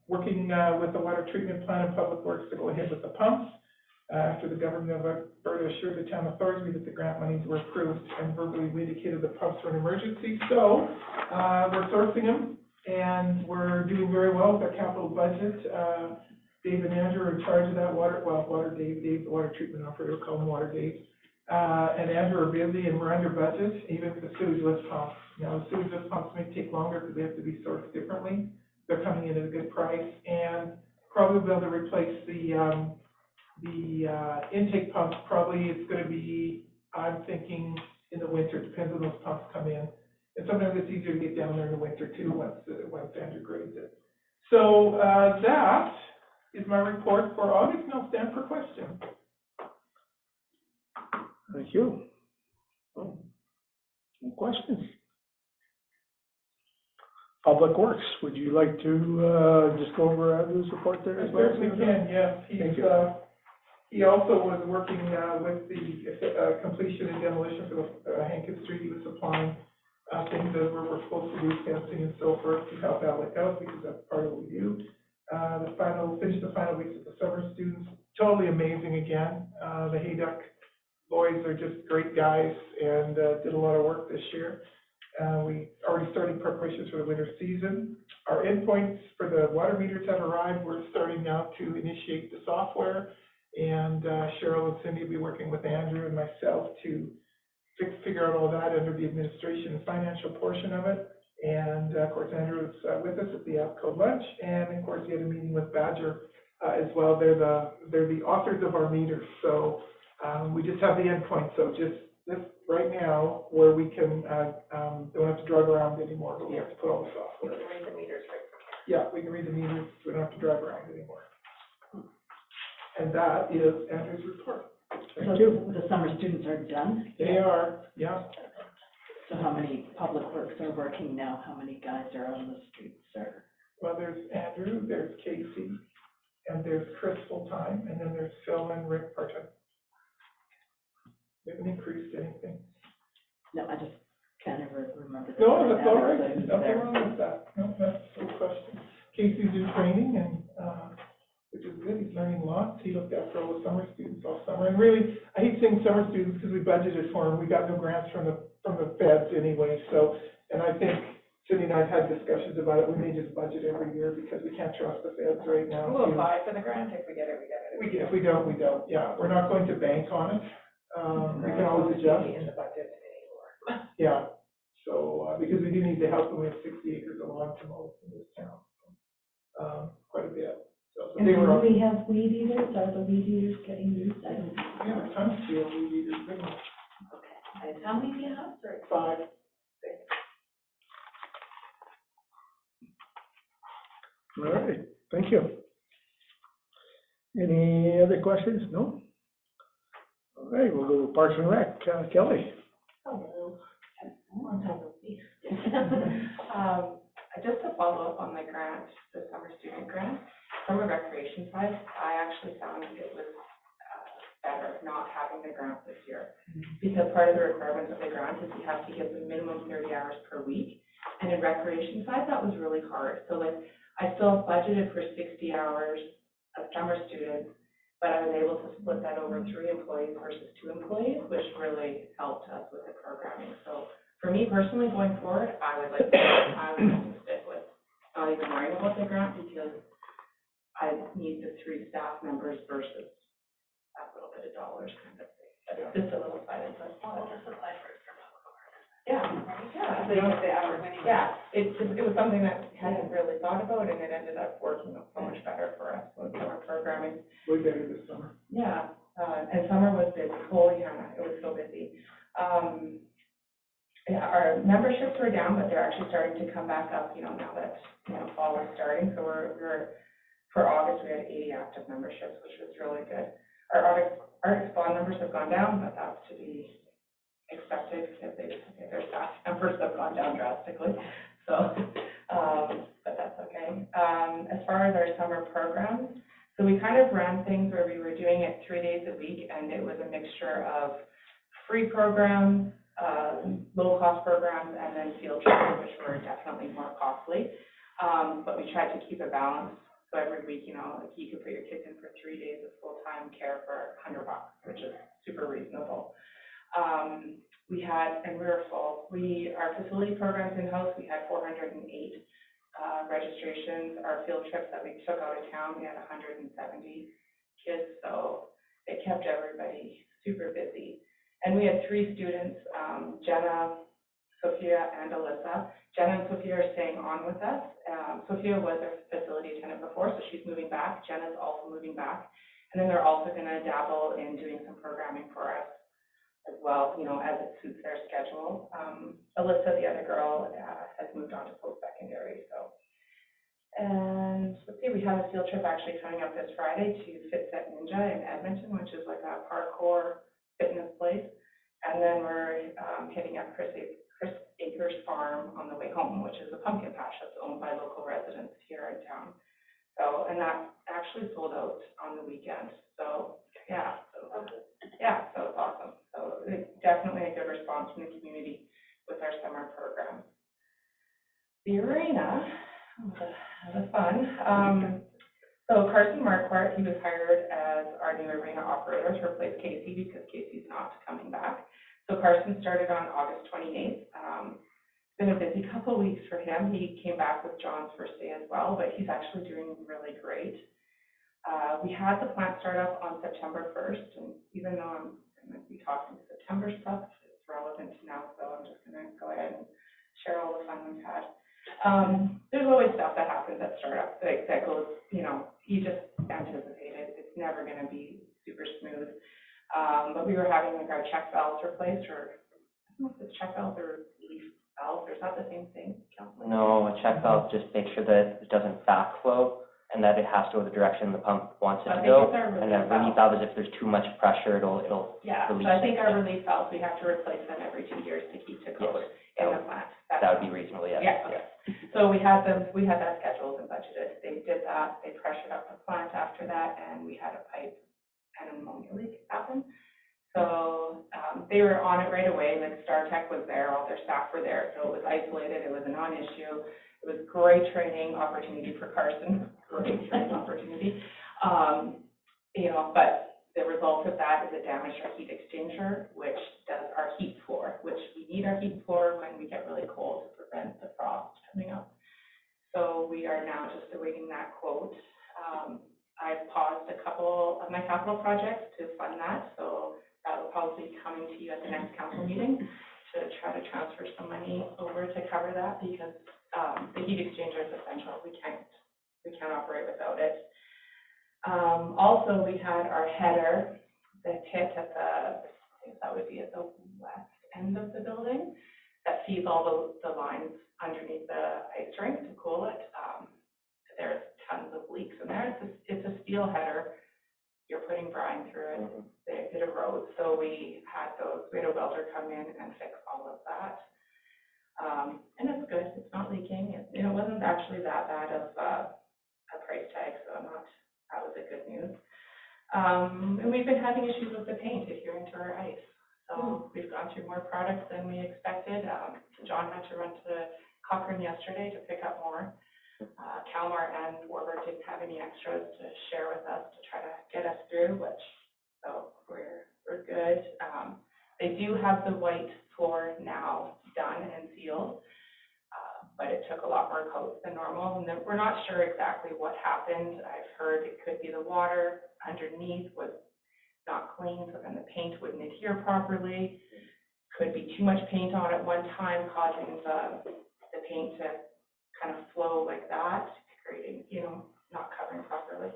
Working with the water treatment plant and public works to go ahead with the pumps. After the government of Alberta assured the town of Thorsby that the grant monies were approved and verbally we indicated the pumps were an emergency. So, we're sourcing them and we're doing very well with our capital budget. Dave and Andrew are in charge of that Dave, the water treatment operator, we'll call him Water Dave. And Andrew are busy and we're under budget, even for the sewage lift pumps. Now, the sewage lift pumps may take longer because they have to be sourced differently. They're coming in at a good price, and probably be able to replace the intake pumps. Probably it's going to be, I'm thinking, in the winter. Depends on those pumps come in. And sometimes it's easier to get down there in the winter too once Andrew grades it. So that is my report for August, and I'll stand for questions.
Thank you. Oh, any questions? Public Works, would you like to, just go over Andrew's report there as well?
I certainly can, yes. He also was working, with the, completion and demolition for the, Hankin Street. He was supplying, things that we're supposed to do, fencing and so forth, to help Alec out, because that's part of what we do. Finished the final weeks with the summer students, totally amazing again. The Hayduck boys are just great guys and, did a lot of work this year. We already started preparations for the winter season. Our endpoints for the water meters have arrived. We're starting now to initiate the software, and Cheryl and Cindy will be working with Andrew and myself to figure out all that under the administration and financial portion of it. And of course, Andrew is with us at the APCO lunch, and of course, he had a meeting with Badger as well. They're the authors of our meters, so we just have the endpoint. So just right now, where we can, don't have to drive around anymore, but we have to put all the software.
We can read the meters right from here.
Yeah, we can read the meters, we don't have to drive around anymore. And that is Andrew's report.
Thank you. The summer students are done?
They are, yeah.
So how many public works are working now? How many guys are on the streets, or?
Well, there's Andrew, there's Casey, and there's Chris full-time, and then there's Phil and Rick part-time. We haven't increased anything.
No, I just can't ever remember.
No, that's all right.
Nothing
Nothing wrong with that. No, that's no question. Casey's in training, and, which is good. He's learning lots. He looked after all the summer students all summer. And really, I hate saying summer students because we budgeted for them. We got no grants from the feds anyway. So, and I think Cindy and I have had discussions about it. We may just budget every year because we can't trust the feds right now.
We'll apply for the grant. If we get it, we get it.
If we don't, we don't. Yeah, we're not going to bank on it. We can always adjust.
In the budget anymore.
Yeah, so, because we do need to help them, we have 60 acres of lawn to mow in this town, quite a bit. So
And
they were,
do we have weed eaters? Are the weed eaters getting used? I don't know.
we have a ton of steel weed eaters, big ones.
And how many do you have, sorry?
5.
All right, thank you. Any other questions? No? All right, we'll go to Parks and Rec. Kelly?
Just to follow up on the grant, the summer student grant, from a recreation side, I actually found it was better not having the grant this year. Because part of the requirements of the grant is you have to give the minimum 30 hours per week. And in recreation side, that was really hard. So like, I still budgeted for 60 hours of summer students, but I was able to split that over 3 employees versus 2 employees, which really helped us with the programming. So for me personally, going forward, I would like to stick with not even worrying about the grant because I need the 3 staff members versus that little bit of dollars kind of thing. But just a little side input.
Well, we'll just apply for it for public works.
Yeah,
So you get the hours anyway.
yeah. It was something that I hadn't really thought about, and it ended up working out so much better for us with summer programming.
Way better this summer.
Yeah, and summer was busy. Holy Hannah, it was so busy. Yeah, our memberships were down, but they're actually starting to come back up, now that, fall is starting. So for August, we had 80 active memberships, which was really good. Our Spawn numbers have gone down, but that's to be expected if their staff numbers have gone down drastically. So, but that's okay. As far as our summer programs, so we kind of ran things where we were doing it 3 days a week week, and it was a mixture of free programs, low-cost programs, and then field trips, which were definitely more costly. But we tried to keep a balance. So every week, you know, like you could put your kids in for 3 days of full-time care for $100, which is super reasonable. And we were full. Our facility programs in-house, we had 408 registrations. Our field trips that we took out of town, we had 170 kids, so it kept everybody super busy. And we had 3 students, Jenna, Sophia, and Alyssa. Jenna and Sophia are staying on with us. Sophia was our facility attendant before, so she's moving back. Jenna's also moving back. And then they're also going to dabble in doing some programming for us as well, you know, as it suits their schedule. Alyssa, the other girl, has moved on to post-secondary, so. And let's see, we have a field trip actually coming up this Friday to Fit Set Ninja in Edmonton, which is like a parkour fitness place. And then we're hitting up Chris Acres Farm on the way home, which is a pumpkin patch that's owned by local residents here in town. So, and that actually sold out on the weekend. So, yeah, so it's awesome. So definitely a good response from the community with our summer program. The arena, that was fun. So Carson Marquardt, he was hired as our new arena operator to replace Casey because Casey's not coming back. So Carson started on August 28th. It's been a busy couple of weeks for him. He came back with John's first day as well, but he's actually doing really great. We had the plant start up on September 1st, and even though I'm going to be talking September stuff, it's relevant now, so I'm just going to go ahead and share all the fun we've had. There's always stuff that happens at startup that goes, you know, you just anticipate it. It's never going to be super smooth. But we were having like our check valves replaced, or I don't know if it's check valves or leaf valves, or is that the same thing, Councilor?
No, a check valve just makes sure that it doesn't backflow and that it has to go the direction the pump wants it to go. And a relief valve is if there's too much pressure, it'll
yeah,
release.
so I think our relief valves, we have to replace them every 2 years to keep to code in the plant.
That would be reasonable, yes.
Yeah, okay. So we had that scheduled and budgeted. They did that, they pressured up the plant after that, and we had a pipe and an ammonia leak happen. So they were on it right away, like StarTech was there, all their staff were there, so it was isolated, it was a non-issue. It was great training opportunity for Carson, great training opportunity. You know, but the result of that is it damaged our heat exchanger, which does our heat floor, which we need our heat floor when we get really cold to prevent the frost coming up. So we are now just awaiting that quote. I've paused a couple of my capital projects to fund that, so that will probably be coming to you at the next council meeting to try to transfer some money over to cover that, because the heat exchanger is essential. We can't operate without it. Also, we had our header, the pit at I think that would be at the west end of the building, that feeds all the lines underneath the ice rink to cool it. There's tons of leaks in there. It's a steel header. You're putting brine through it. It erodes. So we had a welder come in and fix all of that. And it's good. It's not leaking. It wasn't actually that bad of a price tag, so that was a good news. And we've been having issues with the paint adhering to our ice. So we've gone through more products than we expected. John had to run to Cochrane yesterday to pick up more. Kalmar and Warburg didn't have any extras to share with us to try to get us through, so we're good. They do have the white floor now done and sealed, but it took a lot more coats than normal, and we're not sure exactly what happened. I've heard it could be the water underneath was not clean, so then the paint wouldn't adhere properly. Could be too much paint on at one time, causing the paint to kind of flow like that, creating, not covering properly.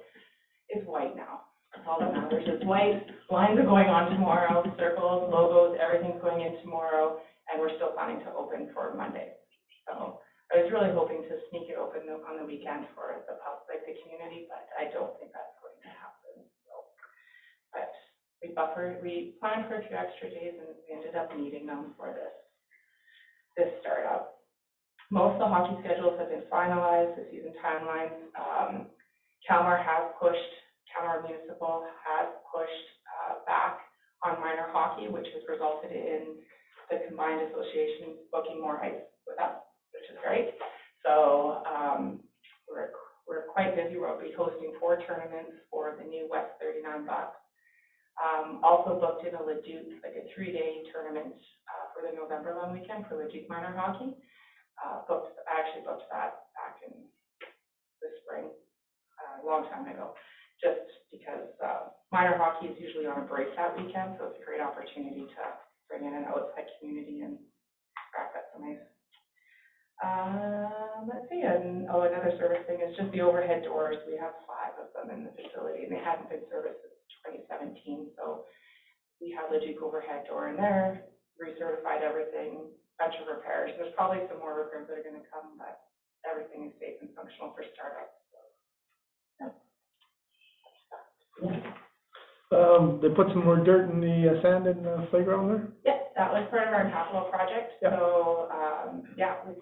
It's white now. That's all that matters. It's white. Lines are going on tomorrow, circles, logos, everything's going in tomorrow, and we're still planning to open for Monday. So I was really hoping to sneak it open on the weekend for the public, the community, but I don't think that's going to happen. So, but we planned for a few extra days, and we ended up needing them for this startup. Most of the hockey schedules have been finalized, the season timelines. Kalmar Municipal has pushed back on minor hockey, which has resulted in the combined association booking more ice with us, which is great. So, we're quite busy. We'll be hosting 4 tournaments for the new West 39 Bucks. Also booked in a Leduc, like a 3-day tournament, for the November long weekend for Leduc minor hockey. I actually booked that back in the spring, a long time ago, just because, minor hockey is usually on a break that weekend, so it's a great opportunity to bring in an outside community and crack up some ice. Let's see, and, another service thing is just the overhead doors. We have 5 of them in the facility, and they hadn't been serviced since 2017, so we have the Duke overhead door in there, recertified everything, bunch of repairs. There's probably some more repairs that are gonna come, but everything is safe and functional for startup, so.
They put some more dirt in the sand in the playground there?
Yeah, that was part of our capital project,
Yeah.
so,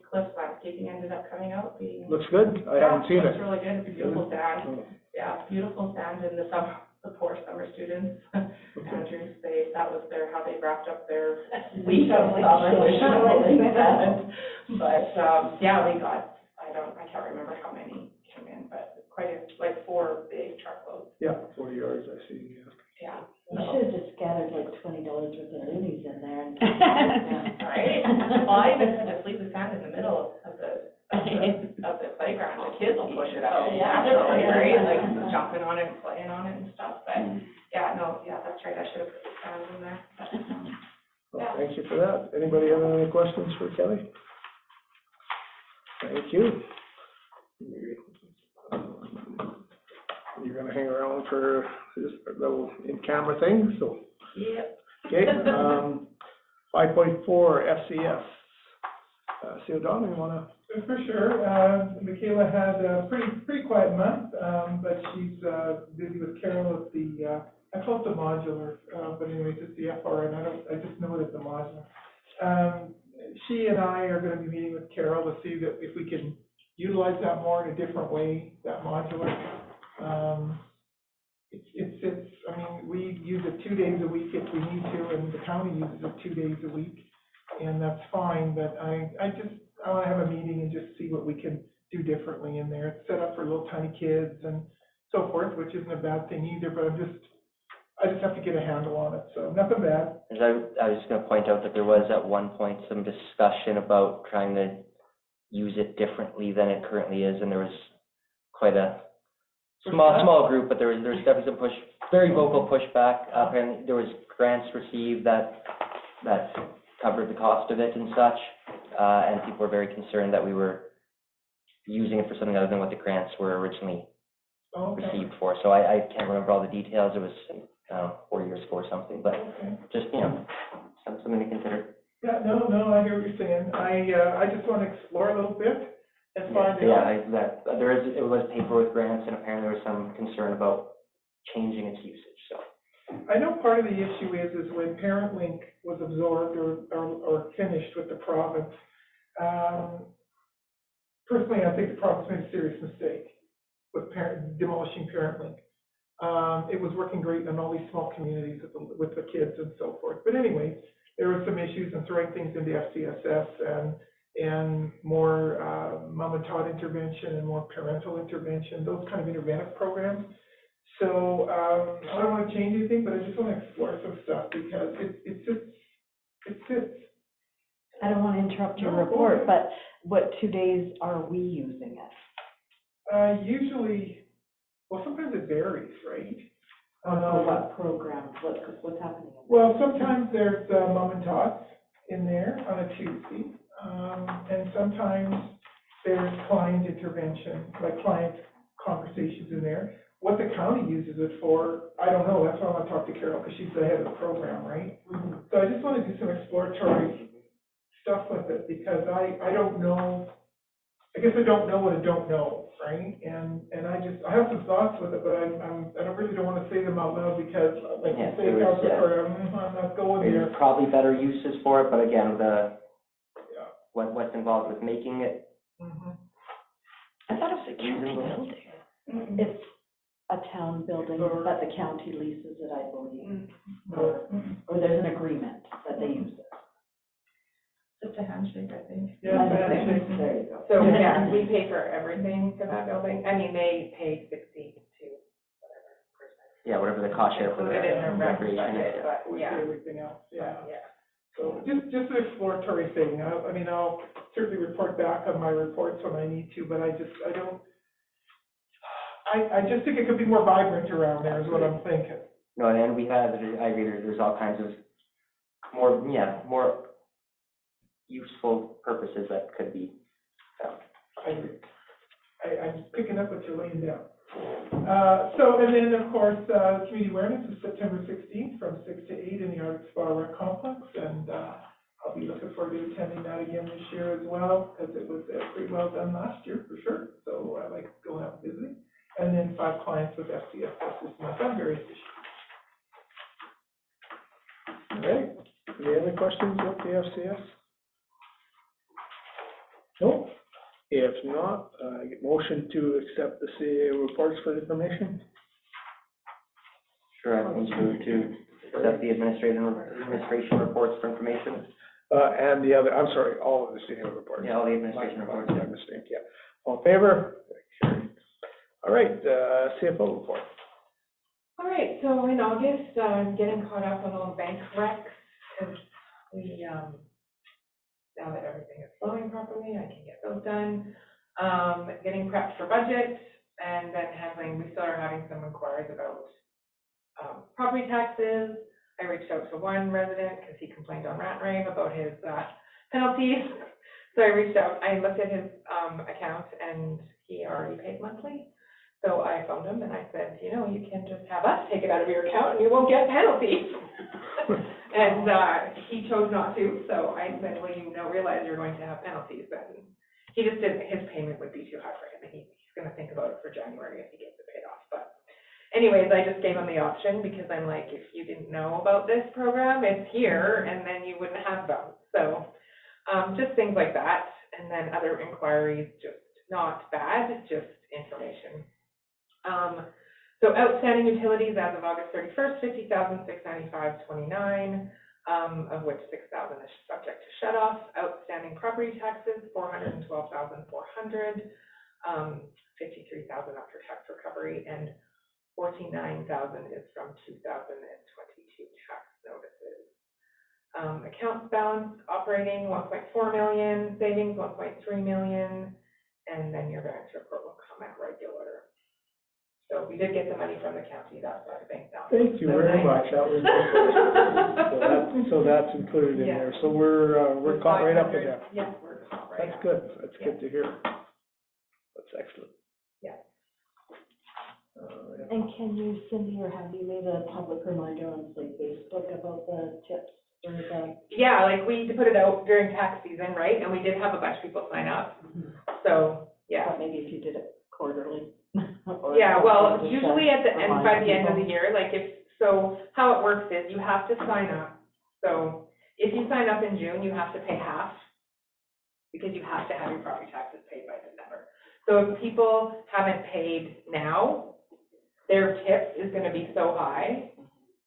Cliff's landscaping ended up coming out being.
Looks good, I haven't seen it.
Looks really good, it's beautiful sand, yeah, beautiful sand in the summer, the poor summer students. Andrews, that was how they wrapped up their week of summer, shoveling sand. But, we got, I can't remember how many came in, but like 4 big truckloads.
Yeah, 40 yards, I see, yeah.
Yeah.
You should have just scattered like $20 worth of loonies in there and.
Right? Well, I even had to leave the sand in the middle of the playground. The kids will push it out naturally, right? Like jumping on it and playing on it and stuff. But that's right. I should have put the sand in there.
Well, thank you for that. Anybody have any questions for Kelly? Thank you. You're gonna hang around for this little in-camera thing, so.
Yep.
Okay, 5.4 FCS. See O'Donnell, you wanna?
For sure. Michaela had a pretty quiet month, but she's busy with Carol at the, I call it the modular, but anyways, it's the FRN. I just know it as the modular. She and I are gonna be meeting with Carol to see that if we can utilize that more in a different way, that modular. I mean, we use it 2 days a week if we need to, and the county uses it 2 days a week, and that's fine, but I want to have a meeting and just see what we can do differently in there. It's set up for little tiny kids and so forth, which isn't a bad thing either, but I just have to get a handle on it, so nothing bad.
I was just gonna point out that there was at one point some discussion about trying to use it differently than it currently is, and there was quite a small group, but there was definitely some very vocal pushback. Apparently, there was grants received that covered the cost of it and such, and people were very concerned that we were using it for something other than what the grants were originally received for. So I can't remember all the details. It was 4 years ago or something, but just something to consider.
Yeah, no, I hear what you're saying. I just want to explore a little bit and find out.
It was paid for with grants, and apparently there was some concern about changing its usage, so.
I know part of the issue is when ParentLink was absorbed or finished with the province, personally, I think the province made a serious mistake with demolishing ParentLink. It was working great in all these small communities with the kids and so forth. But anyway, there were some issues in throwing things into FCSS and more mom and tot intervention and more parental intervention, those kind of interventive programs. So I don't want to change anything, but I just want to explore some stuff because it fits.
I don't want to interrupt your report, but what 2 days are we using it?
Usually, well, sometimes it varies, right?
For what programs? What's happening?
Well, sometimes there's mom and tots in there on a Tuesday, and sometimes there's client intervention, like client conversations in there. What the county uses it for, I don't know. That's why I want to talk to Carol because she's the head of the program, right? Mm-hmm. So I just want to do some exploratory stuff with it because I don't know. I guess I don't know what I don't know, right? And I have some thoughts with it, but I really don't want to say them out loud because, like you say, I'm not going there.
There's probably better uses for it, but again, what's involved with making it.
I thought it was a county building.
It's a town building, but the county leases it, I believe.
Mm.
Or there's an agreement that they use it.
Just a handshake, I think.
Yeah, handshake.
There you go.
So, yeah, we pay for everything for that building. I mean, they pay 60 to whatever percent.
Yeah, whatever the cost share for the
Included in their rec
recreation
budget,
is.
but,
With
yeah,
everything else, yeah.
yeah.
So just an exploratory thing. I mean, I'll certainly report back on my reports when I need to, but I just think it could be more vibrant around there is what I'm thinking.
No, and we have, I agree, there's all kinds of more useful purposes that could be found.
I agree. I'm picking up what you're laying down. So, and then, of course, community awareness is September 16th from 6 to 8 in the Arctic Spa Rec Complex, and I'll be looking forward to attending that again this year as well, because it was pretty well done last year, for sure, so I like going out and visiting. And then 5 clients with FCS this month on various issues.
All right, any other questions with the FCS? No? If not, get motion to accept the CAA reports for information?
Sure, I think move to accept the administration reports for information.
And the other, I'm sorry, all of the CAA reports.
Yeah, all the administration reports,
My mistake, yeah. All in favor? Carried. All right, CFO report.
All right, so in August, I'm getting caught up on all the bank recs, because we, now that everything is flowing properly, I can get those done. Getting prepped for budget, and then we still are having some inquiries about property taxes. I reached out to one resident because he complained on Rant and Rave about his penalties. So I reached out, I looked at his account, and he already paid monthly. So I phoned him and I said, you know, you can just have us take it out of your account and you won't get penalties. And he chose not to, so I said, well, you don't realize you're going to have penalties. And he just didn't, his payment would be too high for him, and he's gonna think about it for January if he gets it paid off. But anyways, I just gave him the option, because I'm like, if you didn't know about this program, it's here, and then you wouldn't have them. So just things like that, and then other inquiries, just not bad, just information. So outstanding utilities as of August 31st, 50,695.29, of which 6,000 is subject to shut off. Outstanding property taxes, 412,400, 53,000 after tax recovery, and 49,000 is from 2022 tax notices. Accounts balance, operating 1.4 million, savings 1.3 million, and then your variance report will come at regular. So we did get the money from the county, that's why the bank balance.
Thank you very much, that was good. So that's included in there, so we're caught right up with that.
Yeah, we're caught right
That's
up.
good, that's good to hear. That's excellent.
Yeah.
Yeah.
And can you, Cindy, or have you made a public reminder on, say, Facebook about the tips or the?
Yeah, like we put it out during tax season, right, and we did have a bunch of people sign up, so, yeah.
But maybe if you did it quarterly.
Yeah, well, usually at the end, by the end of the year, like so how it works is you have to sign up. So if you sign up in June, you have to pay half, because you have to have your property taxes paid by December. So if people haven't paid now, their tips is gonna be so high,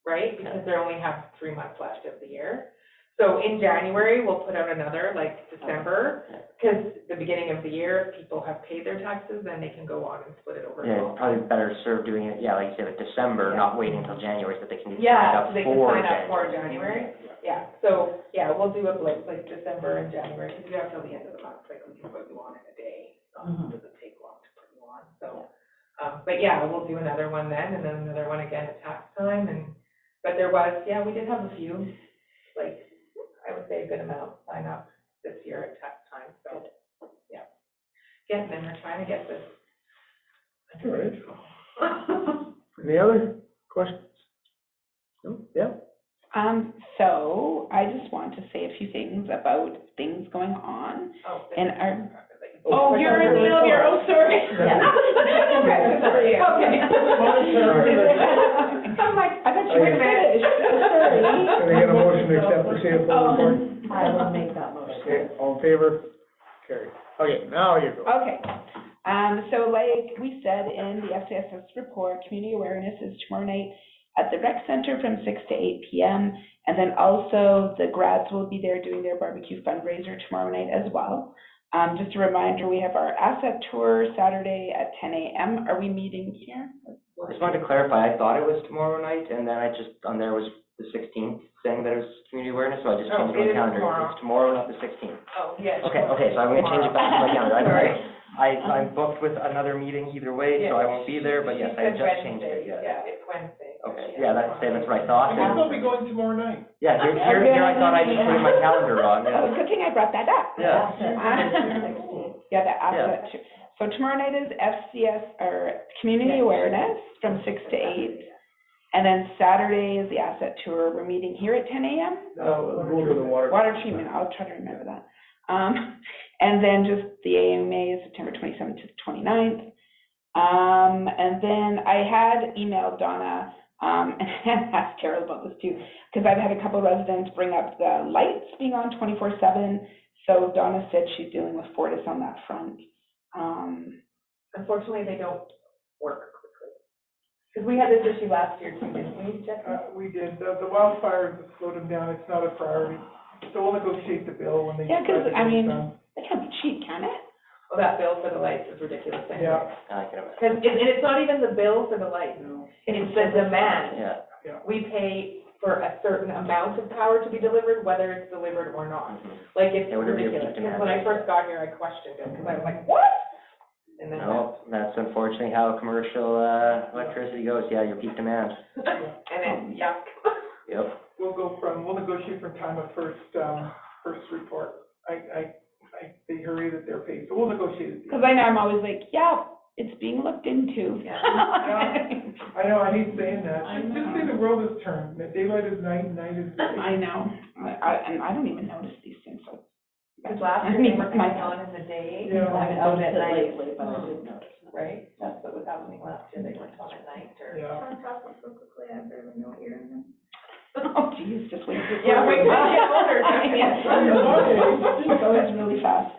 right? Because they only have 3 months left of the year. So in January, we'll put out another, like December, because the beginning of the year, people have paid their taxes, then they can go on and split it over.
Yeah, probably better served doing it, like you say, like December,
Yeah.
not waiting until January, so that they can sign
Yeah,
up
so they can
for
sign up for
January.
January. Yeah, so, yeah, we'll do a blitz like December and January, because we have till the end of the month, like we can put you on in a day. So it doesn't take long to put you on, so. But yeah, we'll do another one then, and then another one again at tax time, but there was, we did have a few, like, I would say a good amount sign up this year at tax time, so, yeah. Getting in, we're trying to get this.
All right. Any other questions? No? Yeah?
So I just want to say a few things about things going on in our. Oh, you're in the middle of your, sorry.
Yeah.
Sorry, okay. I'm like, I thought you were finished. Sorry.
Can I get a motion to accept the CFO report?
I will make that motion.
Okay, all in favor? Carried. Okay, now you go.
Okay, So like we said in the FCSS report, community awareness is tomorrow night at the rec center from 6 to 8 p.m. And then also the grads will be there doing their barbecue fundraiser tomorrow night as well. Just a reminder, we have our asset tour Saturday at 10 a.m. Are we meeting here?
I just wanted to clarify, I thought it was tomorrow night, and then I just, on there was the 16th, saying that it was community awareness, so I just changed my calendar. It's tomorrow, not the 16th.
Oh, yeah.
Okay, so I'm gonna change it back to my calendar. I'm booked with another meeting either way, so I won't be there, but yes, I just changed it, yeah.
Yeah, it's Wednesday.
Okay, yeah, that's what I thought.
I guess I'll be going tomorrow night.
Yeah, here I thought I just put in my calendar wrong,
Oh,
yeah.
good thing I brought that up.
Yeah.
Yeah, the asset tour. So tomorrow night is FCS, or community awareness from 6 to 8. And then Saturday is the asset tour. We're meeting here at 10 a.m.
We'll go to the water.
Water treatment, I'll try to remember that. And then just the AMA is September 27th to the 29th. And then I had emailed Donna, and asked Carol about this too, because I've had a couple residents bring up the lights being on 24/7. So Donna said she's dealing with Fortis on that front.
Unfortunately, they don't work quickly. Because we had this issue last year too, didn't we, Jessica?
We did, the wildfires have slowed them down, it's not a priority. So we'll negotiate the bill when they.
Yeah, because,
decide to
I
get it
mean,
done.
that can't be cheap, can it?
Well, that bill for the lights is ridiculous anyway.
Yeah.
I can imagine.
Because, and it's not even the bill for the lights, it's the demand.
Yeah.
We pay for a certain amount of power to be delivered, whether it's delivered or not. Like, it's
Yeah, whatever you
ridiculous.
keep
Because when I first got here, I questioned it, because I was like, what? And then.
No, that's unfortunately how commercial, electricity goes, yeah, your peak demand.
And then, yuck.
Yep.
We'll negotiate from time of first report. They hurry that they're paid, so we'll negotiate it.
Because I know I'm always like, yeah, it's being looked into.
Yeah.
I know, I hate saying that. Just say the world has turned, that daylight is night and night is day.
I know, and I don't even notice these things, so.
Because last year they were coming on in the day,
Yeah.
and out at night,
lately, but I did notice.
right? That's what was happening last year, they went on at night, or.
Yeah.
Time passes so quickly, I barely know what year I'm in.
Oh, geez, just wait.
Yeah, we could get older.
It goes really fast.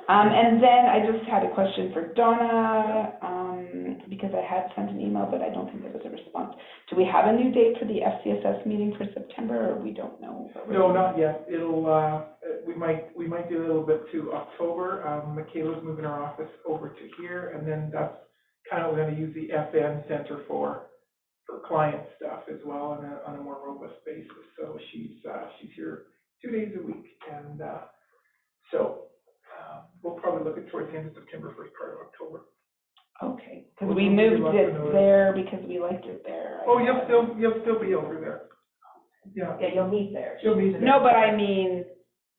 And then I just had a question for Donna, because I had sent an email, but I don't think there was a response. Do we have a new date for the FCSS meeting for September, or we don't know?
No, not yet. It'll, we might do a little bit to October. Michaela's moving her office over to here, and then that's kind of, we're gonna use the FN Center for client stuff as well on a more robust basis. So she's here 2 days a week, and, we'll probably look at towards the end of September, first part of October.
Okay, because we moved it there because we liked it there.
Oh, you'll still be over there. Yeah.
Yeah, you'll meet there.
You'll meet there.
No, but I mean,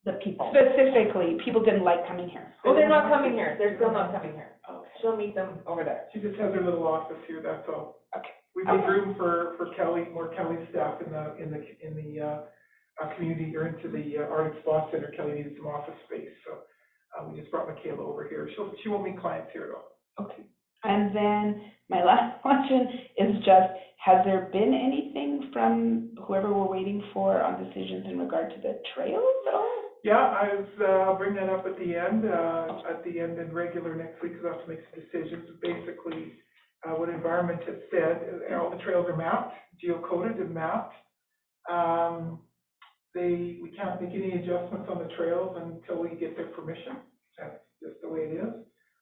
The people.
specifically, people didn't like coming here.
Oh, they're not coming here, they're still not coming here.
Okay.
She'll meet them over there.
She just has her little office here, that's all.
Okay.
We made room for Kelly, more Kelly staff in the community, or into the Arctic Spa Center. Kelly needed some office space, so we just brought Michaela over here. She won't meet clients here at all.
Okay. And then my last question is just, has there been anything from whoever we're waiting for on decisions in regard to the trails at all?
Yeah, I'll bring that up at the end and regular next week, because I have to make some decisions. Basically, what Environment has said, all the trails are mapped, geocoded and mapped. We can't make any adjustments on the trails until we get their permission. That's just the way it is.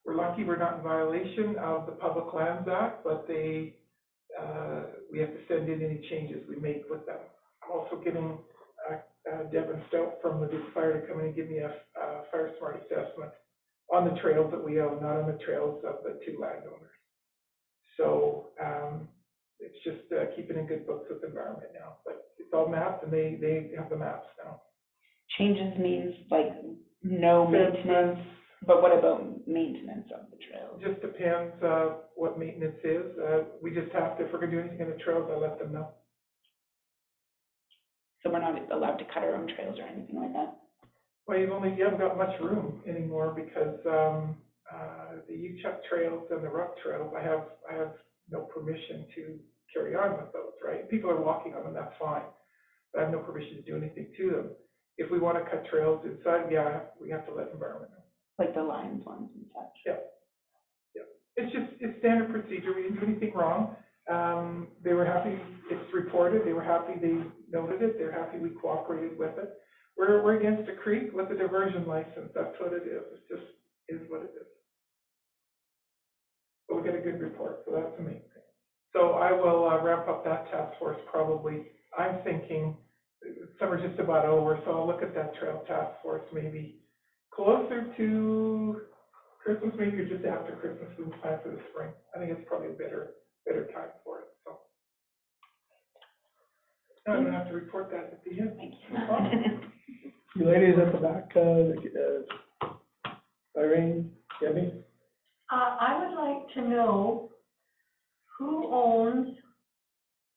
We're lucky we're not in violation of the Public Lands Act, but we have to send in any changes we make with them. I'm also getting Devin Stout from the Fire to come in and give me a fire smart assessment on the trails that we own, not on the trails of the two landowners. So it's just keeping in good books with the environment now, but it's all mapped, and they have the maps now.
Changes means like no maintenance, but what about maintenance of the trails?
It just depends what maintenance is. We just have to, if we're gonna do anything on the trails, I let them know.
So we're not allowed to cut our own trails or anything like that?
Well, you haven't got much room anymore, because the U-Chuck trails and the rough trails, I have no permission to carry on with those, right? People are walking on them, that's fine, but I have no permission to do anything to them. If we want to cut trails inside, we have to let environment know.
Like the Lions ones and such?
Yeah. it's standard procedure, we didn't do anything wrong. They were happy, it's reported, they were happy they noted it, they're happy we cooperated with it. We're against a creek with a diversion license, that's what it is, it just is what it is. But we get a good report, so that's the main thing. So I will wrap up that task force probably, I'm thinking, summer's just about over, so I'll look at that trail task force maybe closer to Christmas, maybe just after Christmas, we can plan for the spring. I think it's probably a better time for it, so. Now I'm gonna have to report that at the end.
Thank you.
You ladies at the back, Irene, Debbie?
I would like to know who owns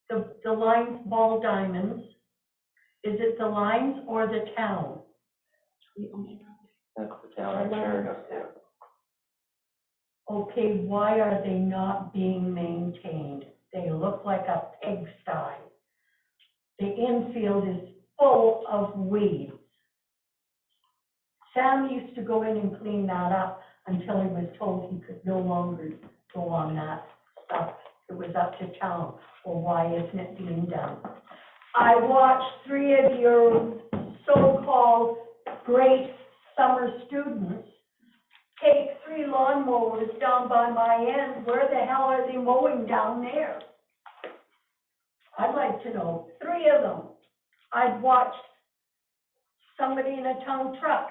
the Lines Ball Diamonds? Is it the Lines or the town?
That's the town, I'm sure.
Okay, why are they not being maintained? They look like a pigsty. The infield is full of weeds. Sam used to go in and clean that up until he was told he could no longer go on that stuff. It was up to town. Well, why isn't it being done? I watched 3 of your so-called great summer students take 3 lawnmowers down by my end. Where the hell are they mowing down there? I'd like to know. 3 of them. I'd watched somebody in a town truck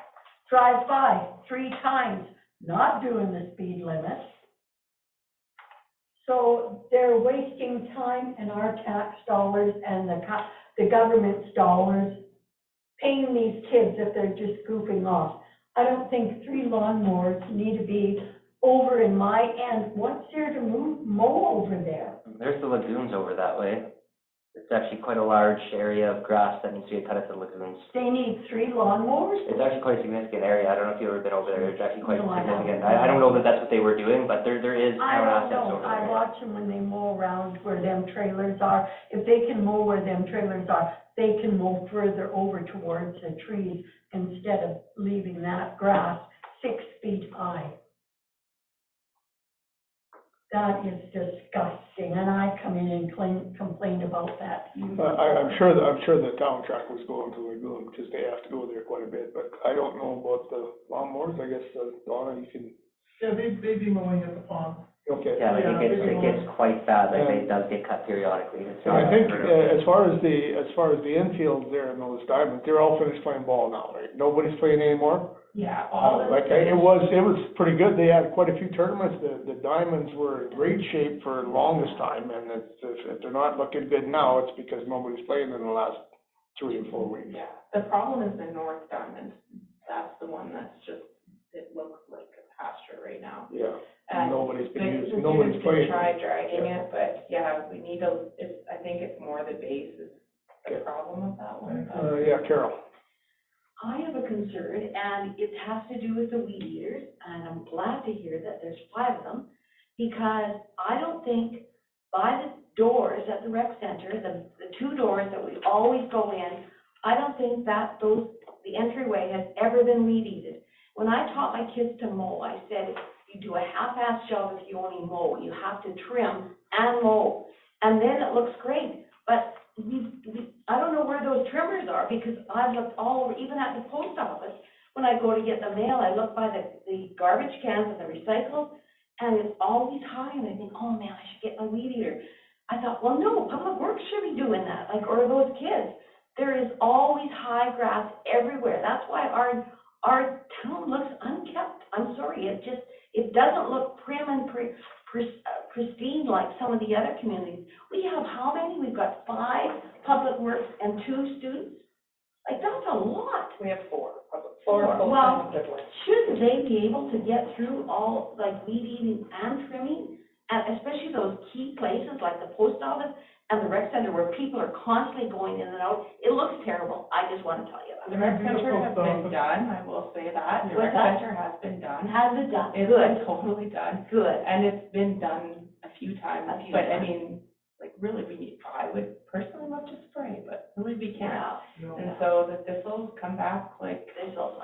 drive by 3 times, not doing the speed limit. So they're wasting time and our tax dollars and the government's dollars paying these kids if they're just goofing off. I don't think 3 lawnmowers need to be over in my end. What's there to mow over there?
There's the lagoons over that way. It's actually quite a large area of grass that needs to be cut at the lagoons.
They need 3 lawnmowers?
It's actually quite a significant area. I don't know if you've ever been over there. It's actually quite
No, I
significant.
haven't.
I don't know that that's what they were doing, but there is
I
town
don't
assets
know.
over there.
I watch them when they mow around where them trailers are. If they can mow where them trailers are, they can mow further over towards the trees instead of leaving that grass 6 feet high. That is disgusting, and I come in and complain about that.
I'm sure the town truck was going to the lagoon, because they have to go there quite a bit, but I don't know about the lawnmowers, I guess, Donna, you can.
Yeah, they'd be mowing at the pond.
Okay.
Yeah, like
Yeah,
it gets quite bad, like it does get cut periodically. It's
And I
not
think,
unheard of.
as far as the infield there in those diamonds, they're all finished playing ball now, right? Nobody's playing anymore?
Yeah, all of
Like, it was pretty good, they had quite a few tournaments, the diamonds were in great shape for the longest time, and if they're not looking good now, it's because nobody's playing in the last 3 or 4 weeks.
Yeah, the problem is the North Diamond. That's the one that's just, it looks like a pasture right now.
Yeah,
And
nobody's been
the
using, nobody's
students
playing.
can try dragging it, but yeah, we need I think it's more the base is the problem with that one. but-
Yeah, Carol.
I have a concern, and it has to do with the weed eaters, and I'm glad to hear that there's 5 of them, because I don't think by the doors at the rec center, the 2 doors that we always go in, I don't think that the entryway has ever been weed eated. When I taught my kids to mow, I said, you do a half-ass job if you only mow. You have to trim and mow, and then it looks great. But I don't know where those trimmers are, because I've looked all over, even at the post office. When I go to get the mail, I look by the garbage cans and the recycles, and it's always high, and I think, oh man, I should get my weed eater. I thought, well, no, Public Works should be doing that, like, or those kids. There is always high grass everywhere. That's why our town looks unkept. I'm sorry, it doesn't look prim and pristine like some of the other communities. We have how many? We've got 5 Public Works and 2 students? Like, that's a lot.
We have 4 public.
Well, shouldn't they be able to get through all, like, weed eating and trimming? And especially those key places like the post office and the rec center where people are constantly going in and out. It looks terrible. I just want to tell you that.
The rec center has been done, I will say that. The rec center has been done.
Has it done?
It's been totally done.
Good.
And it's been done a few times, but I mean, like, really, I would personally love to spray, but really we can't. And so the thistles come back like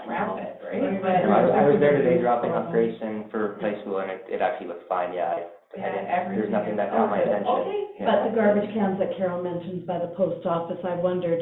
rampant, right?
I was there today dropping off Grayson for high school, and it actually looked fine, yeah. There's nothing that caught my attention.
Okay,
Yeah.
but the garbage cans that Carol mentions by the post office, I wondered,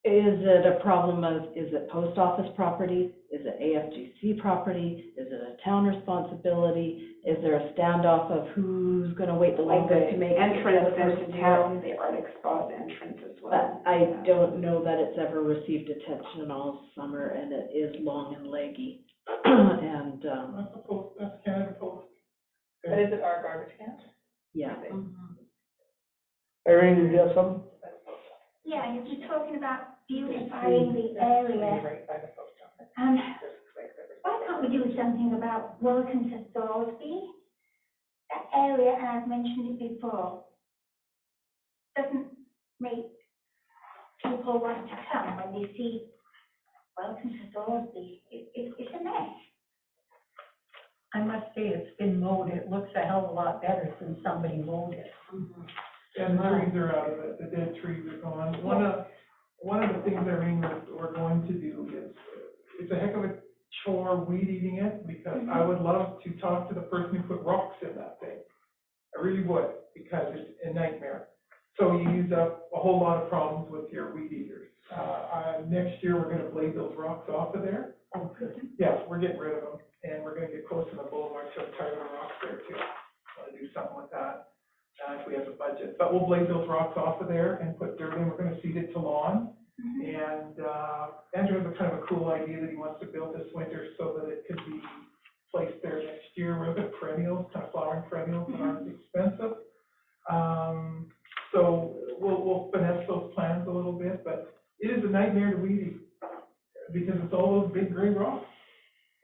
is it a problem of, is it post office property? Is it AFGC property? Is it a town responsibility? Is there a standoff of who's gonna wait the
Like
longest
the
to make it?
entrance into town, the art expo entrance as well.
But I don't know that it's ever received attention all summer, and it is long and leggy. And,
That's a post, that's Canada Post.
But is it our garbage can?
yeah.
Irene, did you have something?
Yeah, you're just talking about beautifying the area. Why can't we do something about welcome to Thorsby? That area, and I've mentioned it before, doesn't make people want to come when they see welcome to Thorsby. It's a mess.
I must say, it's been mowed, it looks a hell of a lot better since somebody mowed it.
And the trees are out of it, the dead trees are gone. One of the things, Irene, that we're going to do is, it's a heck of a chore weed eating it, because I would love to talk to the person who put rocks in that thing. I really would, because it's a nightmare. So you use up a whole lot of problems with your weed eaters. Next year, we're gonna blade those rocks off of there.
Oh, good.
Yeah, we're getting rid of them, and we're gonna get close to the boulevard, so retire the rocks there too. Want to do something with that, if we have the budget. But we'll blade those rocks off of there and put dirt in, we're gonna seed it to lawn. And, Andrew has a kind of a cool idea that he wants to build this winter so that it could be placed there next year. We're looking at perennials, kind of flowering perennials that aren't expensive. So we'll finesse those plans a little bit, but it is a nightmare to weed eat, because it's all those big gray rocks.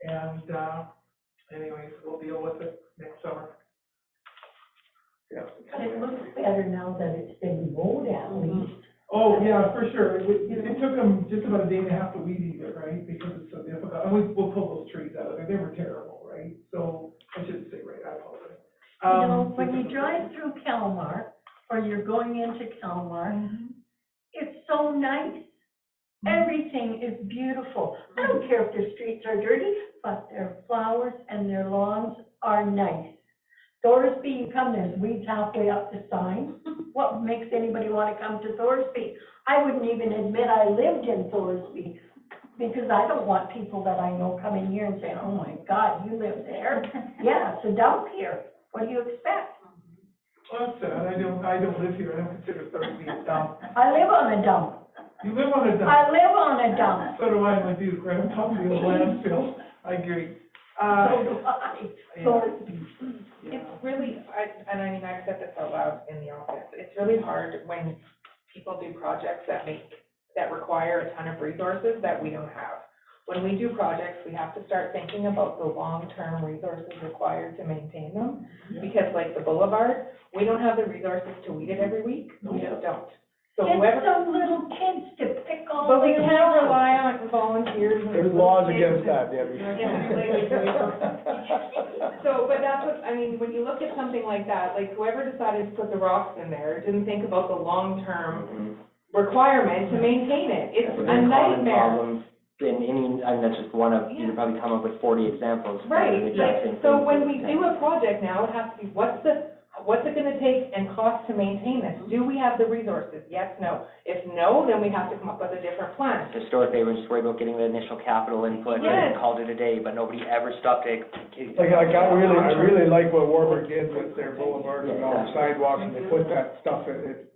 And, anyways, we'll deal with it next summer. Yeah.
But it looks better now that it's been mowed at least.
Oh, yeah, for sure. It took them just about a day and a half to weed eat it, right? Because it's so difficult. And we'll pull those trees out of there. They were terrible, right? So I shouldn't say right, I apologize.
You know, when you drive through Kelmar, or you're going into Kelmar, it's so nice. Everything is beautiful. I don't care if their streets are dirty, but their flowers and their lawns are nice. Thorsby, you come, there's weeds halfway up the sign. What makes anybody want to come to Thorsby? I wouldn't even admit I lived in Thorsby, because I don't want people that I know coming here and saying, oh my God, you live there? Yeah, it's a dump here. What do you expect?
Well, that's sad. I don't live here. I don't consider Thorsby a dump.
I live on a dump.
You live on a dump?
I live on a dump.
So do I, my dude, right on top of the old landfill. I agree.
So do I. Thorsby.
It's really, I've said this out loud in the office, it's really hard when people do projects that require a ton of resources that we don't have. When we do projects, we have to start thinking about the long-term resources required to maintain them. Because like the boulevard, we don't have the resources to weed it every week, we just don't. So
Get
whoever,
some little kids to pick all
but we
their
can't
lawns.
rely on volunteers. and
There's laws against that, Debbie.
So, but that's what, when you look at something like that, like whoever decided to put the rocks in there didn't think about the long-term requirement to maintain it. It's a nightmare.
And that's just one of, you could probably come up with 40 examples.
Right, so when we do a project now, it has to be, what's it gonna take and cost to maintain this? Do we have the resources? Yes, no. If no, then we have to come up with a different plan.
Historically, we were just worried about getting the initial capital input
Yes.
and called it a day, but nobody ever stopped it.
Like, I really like what Warburg did with their boulevard and all the sidewalks, and they put that stuff in it,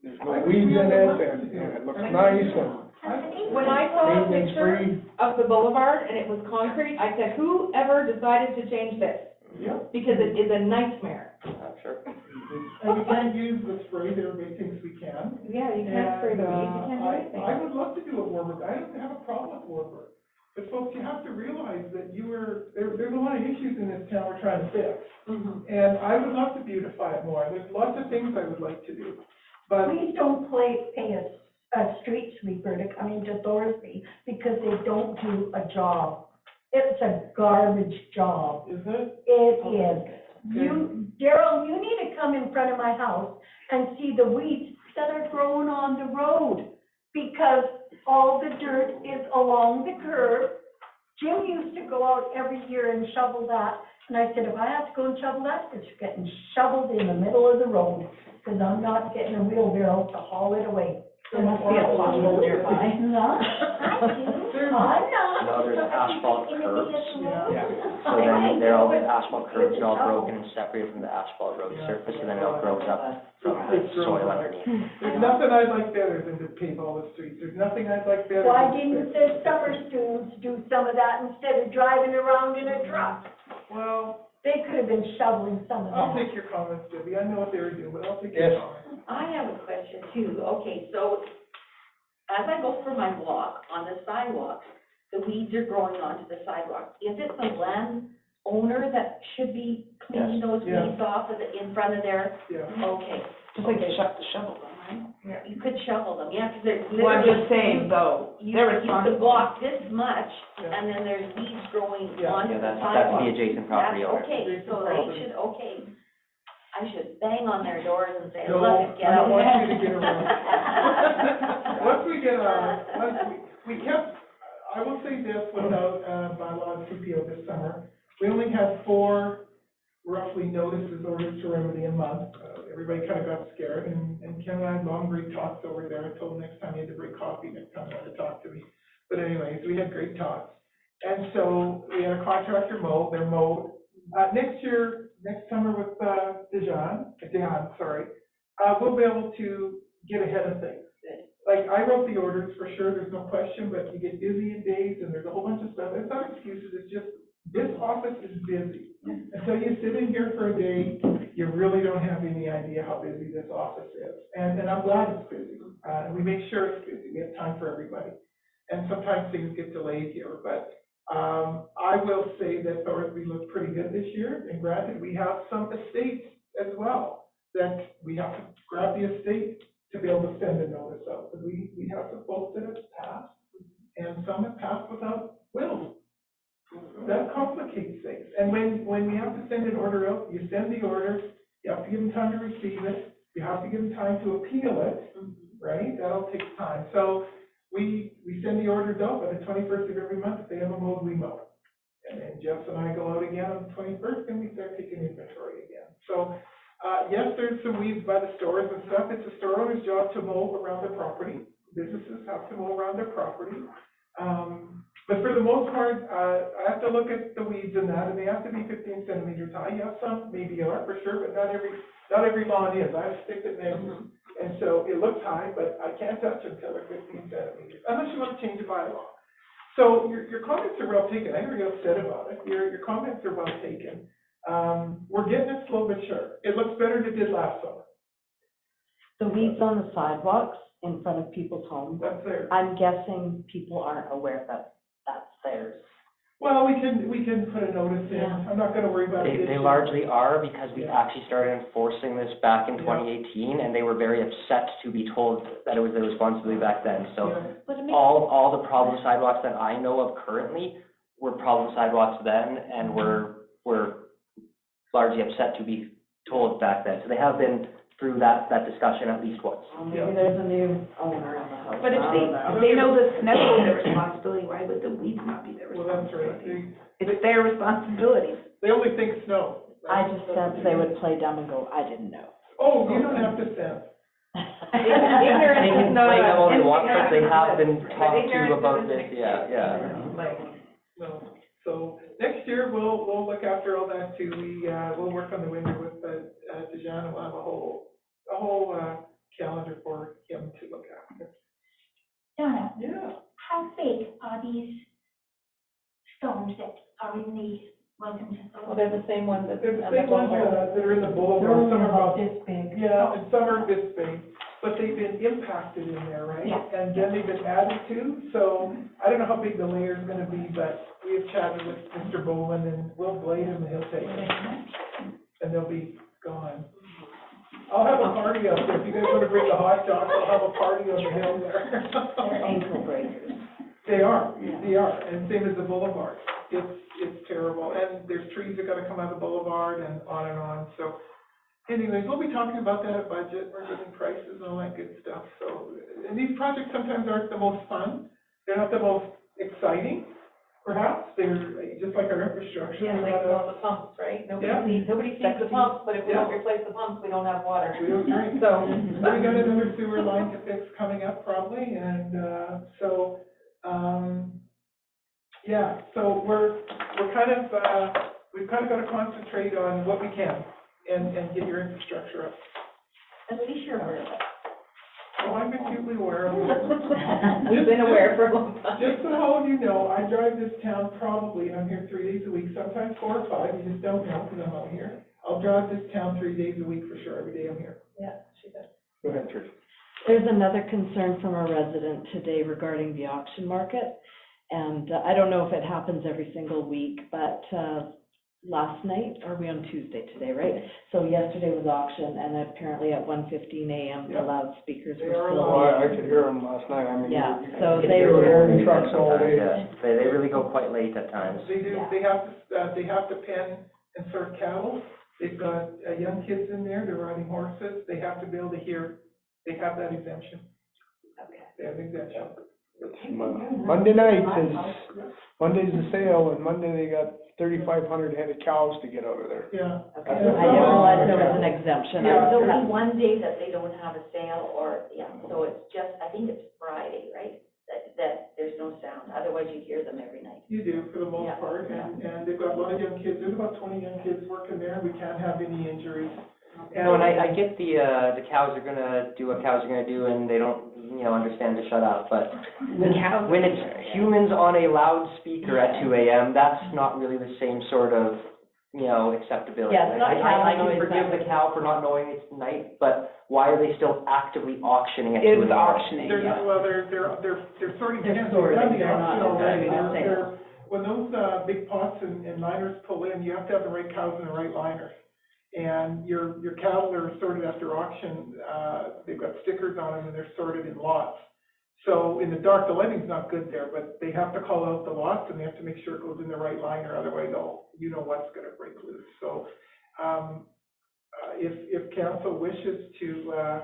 there's no weeds in it, and it looks nice, and
When I saw a
maintenance
picture
free.
of the boulevard and it was concrete, I said, whoever decided to change this?
Yeah.
Because it is a nightmare.
Sure.
And we can't use the spray that everybody thinks we can.
Yeah, you can't spray the weeds, you can't do anything.
I would love to do it, Warburg. I don't have a problem with Warburg. But folks, you have to realize that there's a lot of issues in this town we're trying to fix. And I would love to beautify it more. There's lots of things I would like to do. But
Please don't pay a street sweeper to come into Thorsby, because they don't do a job. It's a garbage job.
is it?
It is. Daryl, you need to come in front of my house and see the weeds that are growing on the road, because all the dirt is along the curb. Jim used to go out every year and shovel that, and I said, if I have to go and shovel that, it's getting shoveled in the middle of the road, because I'm not getting a wheelbarrow to haul it away.
There must be a pothole nearby.
No, I'm not.
No, there's asphalt
In the middle of
curbs.
the road.
So then they're all, the asphalt curbs are all broken and separated from the asphalt road surface, and then it all grows up from the soil underneath.
There's nothing I'd like better than to pave all the streets. There's nothing I'd like better.
Why
than
didn't the summer students do some of that instead of driving around in a truck?
Well,
They could have been shoveling some of
I'll
that.
take your comments, Debbie. I know what they were doing, but I'll take your comments.
I have a question too. Okay, so as I go for my walk on the sidewalks, the weeds are growing onto the sidewalk. Is it the landowner that should be cleaning those
Yeah.
weeds off of the, in front of their?
Yeah.
Okay.
Just like shovel them, right?
Yeah, you could shovel them, yeah, because they're
Well, I'm
literally.
just saying though, they're
You could
responsible.
walk this much,
Yeah.
and then there's weeds growing
Yeah.
onto
Yeah,
the
that's
sidewalk.
the adjacent property owner.
That's okay,
Adjacent
so
property.
they should, okay, I should bang on their doors and say,
No,
look, get
I
out.
don't want you to get around. Once we get we kept, I will say this, without, bylaw and CPO this summer, we only had 4 roughly notices orders to remedy a month. Everybody kind of got scared, and Ken and I had long, great talks over there. I told him next time he had to bring coffee, next time he wanted to talk to me. But anyways, we had great talks. And so we had a contractor mow, they're mowed. Next summer with, Dejan, we'll be able to get ahead of things. Like, I wrote the orders for sure, there's no question, but you get busy in days and there's a whole bunch of stuff. It's not excuses, it's just, this office is busy. And so you sit in here for a day, you really don't have any idea how busy this office is. And I'm glad it's busy. And we make sure it's busy, we have time for everybody. And sometimes things get delayed here, but, I will say that Thorsby looked pretty good this year. And granted, we have some estates as well, that we have to grab the estate to be able to send a notice out. But we have some folks that have passed, and some have passed without wills. That complicates things. And when we have to send an order out, you send the order, you have to give them time to receive it, you have to give them time to appeal it, right? That'll take time. So we send the orders out by the 21st of every month. If they have a mow, we mow. And then Jeff and I go out again on the 21st, and we start taking inventory again. So, yes, there's some weeds by the stores and stuff. It's a store owner's job to mow around their property. Businesses have to mow around their property. But for the most part, I have to look at the weeds in that, and they have to be 15 centimeters high. Yeah, some maybe are for sure, but not every lawn is. I have stick that measures. And so it looks high, but I can't touch it until they're 15 centimeters, unless you want to change the bylaw. So your comments are well taken. I never get upset about it. Your comments are well taken. We're getting it slow but sure. It looks better than it did last summer.
The weeds on the sidewalks in front of people's homes,
That's there.
I'm guessing people aren't aware that that's theirs.
Well, we can put a notice in.
Yeah.
I'm not gonna worry about it.
They largely are, because we actually started enforcing this back in 2018, and they were very upset to be told that it was their responsibility back then. So all the problem sidewalks that I know of currently were problem sidewalks then, and were largely upset to be told back then. So they have been through that discussion at least once.
Well, maybe there's a new owner of the house.
But if they know the snow is their responsibility, why would the weeds not be their
Well, that's
responsibility?
right.
It's their responsibility.
They only think snow.
I just sense they would play dumb and go, I didn't know.
Oh, you don't have to sense.
They can play them all they want, but they have been talked to about this, yeah.
No. So next year, we'll look after all that too. We'll work on the winter with Dejan. We'll have a whole calendar for him to look after.
Donna,
Yeah.
how big are these stones that are in the welcome to
Well, they're the same ones that.
They're the same ones that are in the
They're
boulevard.
only
Some are
about this big.
Yeah, and some are this big, but they've been impacted in there, right?
Yeah.
And then they've been added to, so I don't know how big the layer's gonna be, but we have chatted with Mr. Bowen, and we'll blade them and he'll take them. And they'll be gone. I'll have a party up there. If you guys wanna bring the hot dogs, I'll have a party on the hill there.
They're ankle breakers.
They are, and same as the boulevard. It's terrible, and there's trees that gotta come out of the boulevard and on, so. Anyways, we'll be talking about that at budget, we're getting prices and all that good stuff, so. And these projects sometimes aren't the most fun, they're not the most exciting, perhaps, they're just like our infrastructure.
Yeah, like all the pumps, right? Nobody sees the pumps, but if we don't replace the pumps, we don't have water.
We don't drink.
So.
We got another sewer line to fix coming up probably, and, yeah, so we're kind of, we've kind of got to concentrate on what we can and get your infrastructure up.
At least you're aware of it.
Oh, I'm acutely aware of it.
We've been aware for a long time.
Just so all of you know, I drive this town probably, and I'm here 3 days a week, sometimes 4 or 5, you just don't know because I'm out here. I'll drive this town 3 days a week for sure, every day I'm here.
Yeah, she does.
Go ahead, Trish.
There's another concern from a resident today regarding the auction market. And I don't know if it happens every single week, but last night, are we on Tuesday today, right? So yesterday was auction, and apparently at 1:15 a.m. the loudspeakers were still.
Oh, I could hear them last night, I mean.
Yeah, so
they
they
were
were.
in trucks all day.
Yeah, they really go quite late at times.
They do,
Yeah.
they have to pen and sort cattle. They've got young kids in there, they're riding horses, they have to be able to hear, they have that exemption.
Okay.
They have exemption.
Monday's the sale, and Monday they got 3,500 head of cows to get out of there.
Yeah.
Okay, I didn't realize there was an exemption.
Yeah.
There's only one day that they don't have a sale, or, so it's just, I think it's Friday, right? That there's no sound, otherwise you hear them every night.
You do, for the most part, and they've got a lot of young kids, there's about 20 young kids working there, we can't have any injuries.
No, and I get the cows are gonna do what cows are gonna do, and they don't, understand to shut up, but when it's humans on a loudspeaker at 2 a.m., that's not really the same sort of, acceptability.
Yeah, it's not
I
cow
can
noise,
forgive the cow for not knowing it's night, but why are they still actively auctioning at 2
It
in
was
the morning?
auctioning,
They're,
yeah.
well, they're sorting.
They're
hens.
sorting,
They've done the
they're
auction
not
already.
doing the
They're- when those, big pots and liners pull in, you have to have the right cows and the right liners. And your cattle are sorted after auction, they've got stickers on them and they're sorted in lots. So in the dark, the lighting's not good there, but they have to call out the lots and they have to make sure it goes in the right liner, otherwise what's gonna break loose. So, if council wishes to,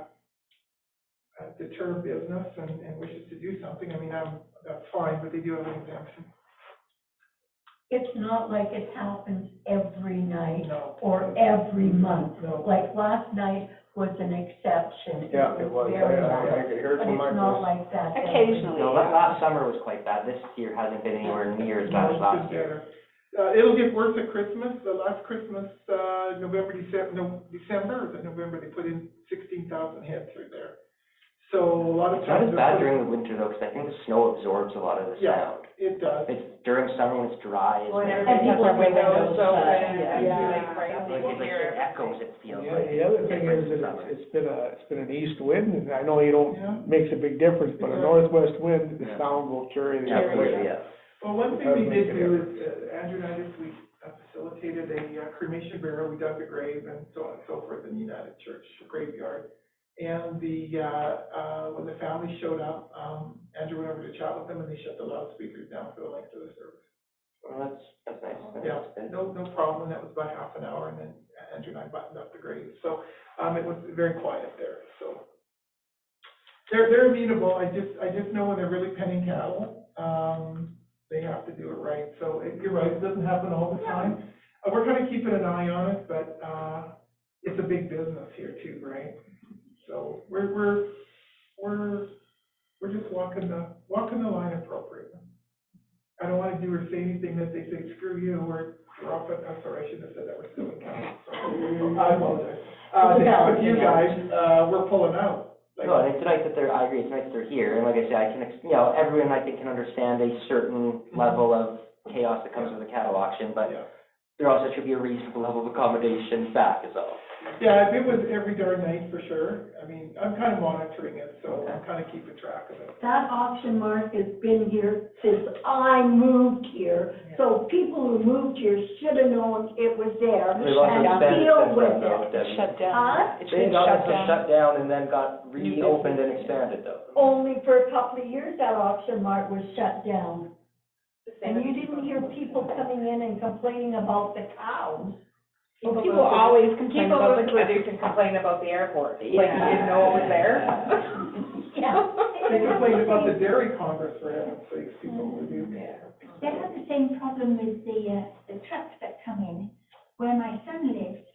deter business and wishes to do something, that's fine, but they do have an exemption.
It's not like it happens every night
No.
or every month.
No.
Like last night was an exception.
Yeah, it was.
Very
I
nice,
could hear it
but
from my
it's not
place.
like that. every
Occasionally.
No, last summer was quite bad. This year hasn't been anywhere near as bad as last year.
It'll get worse at Christmas. The last Christmas, December, is it November, they put in 16,000 head through there. So a lot of
It's not
times.
as bad during the winter though, because I think the snow absorbs a lot of the
Yeah,
sound.
it does.
It's during summer when it's dry.
Well, and
It's
everybody has
people
their
have their
windows
windows
open,
shut,
and
yeah.
like, right,
like it echoes, it feels like.
The other thing is that it's been an east wind, and I know you don't, makes a big difference, but a northwest wind, the sound will carry the.
Absolutely, yeah.
Well, one thing we did do is, Andrew and I this week facilitated a cremation burial. We dug the grave and so on and so forth in the United Church graveyard. And when the family showed up, Andrew went over to chat with them and they shut the loudspeakers down for the length of the service.
Well, that's nice.
Yeah, no problem. That was about half an hour and then Andrew and I buttoned up the grave. So, it was very quiet there, so. They're amenable. I just know when they're really penning cattle, they have to do it right. So you're right, it doesn't happen all the time. We're kind of keeping an eye on it, but, it's a big business here too, right? So we're just walking the line appropriately. I don't want to do or say anything that they say, screw you, we're off at, I'm sorry, I shouldn't have said that, we're still in council, so I apologize. With you guys, we're pulling out.
No, and it's nice that I agree, it's nice that they're here, and like I said, everyone I think can understand a certain level of chaos that comes with a cattle auction, but there also should be a reasonable level of accommodation back is all.
Yeah, if it was every darn night, for sure. I mean, I'm kind of monitoring it, so I'm kind of keeping track of it.
That auction mark has been here since I moved here, so people who moved here should have known it was there
They've also
and
expanded
deal
since
with
then, though,
it.
Debbie.
Shut down.
Huh?
It's
They
been
got
shut down.
shut down and then got reopened and expanded though.
Only for a couple of years that auction mart was shut down. And you didn't hear people coming in and complaining about the cows.
Well, people always complain
People
about
would
the
produce and complain about the airport, like you didn't know it was there.
Yeah.
They complained about the dairy congress, for heaven's sakes, people would do.
They have the same problem with the trucks that come in, where my son lives,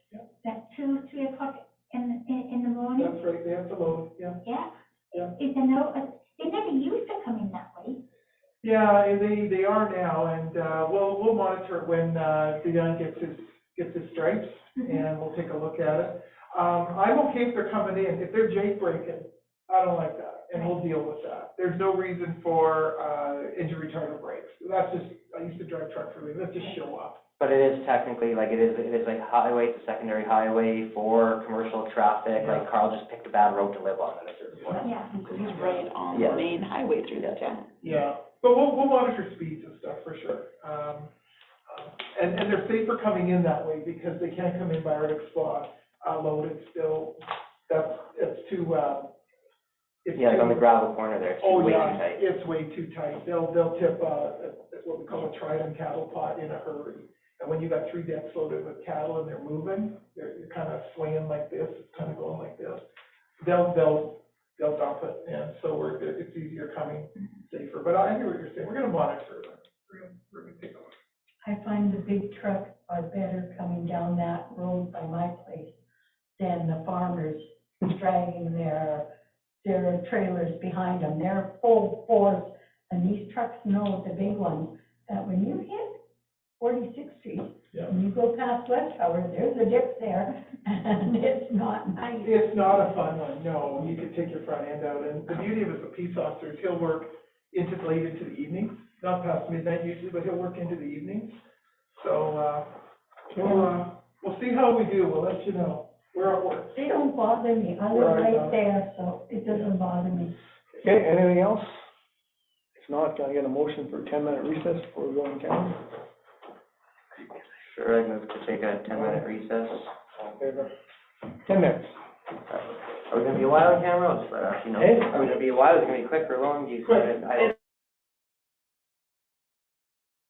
at 2, 3 o'clock in the morning.
That's right, they have to load, yeah.
Yeah.
Yeah.
Is there no, they never used to come in that way.
Yeah, and they are now, and, we'll monitor it when, the young gets his stripes, and we'll take a look at it. I'm okay if they're coming in, if they're jake breaking, I don't like that, and we'll deal with that. There's no reason for, engine retarder brakes, that's just, I used to drive truck for a living, let's just show up.
But it is technically, like, it is like highway, it's a secondary highway for commercial traffic, like Carl just picked a bad road to live on at a certain point.
Yeah.
He's right on the main highway through the town.
Yeah, but we'll monitor speeds and stuff for sure. And they're safer coming in that way because they can't come in by Arctic spot, loaded still. It's too, it's
Yeah, like on
too-
the gravel corner there, it's
Oh,
way too
yeah,
tight.
it's way too tight. They'll tip, what we call a trident cattle pot in a hurry. And when you got 3 decks loaded with cattle and they're moving, they're kind of swaying like this, kind of going like this. They'll dump it, and so it's easier coming, safer. But I hear what you're saying, we're gonna monitor it. We're gonna take a look.
I find the big trucks are better coming down that road by my place than the farmers dragging their trailers behind them. They're full force, and these trucks know, the big ones, that when you hit 46th Street, and you go past West Tower, there's a dip there, and it's not nice.
It's not a fun one, no, you could take your front end out, and the beauty of it, the peace officers, he'll work late into the evening, not past midnight usually, but he'll work into the evenings. So, we'll see how we do, we'll let you know, we're at work.
They don't bother me, I live right there, so it doesn't bother me.
Okay, anything else? If not, can I get a motion for a 10-minute recess before we go in camera?
Sure, I move to take a 10-minute recess.
All in favor? 10 minutes.
Are we gonna be a while on camera? I'll just let you know.
Hey?
Are we gonna be a while? Is it gonna be quick or long? Do you?
Quick.
I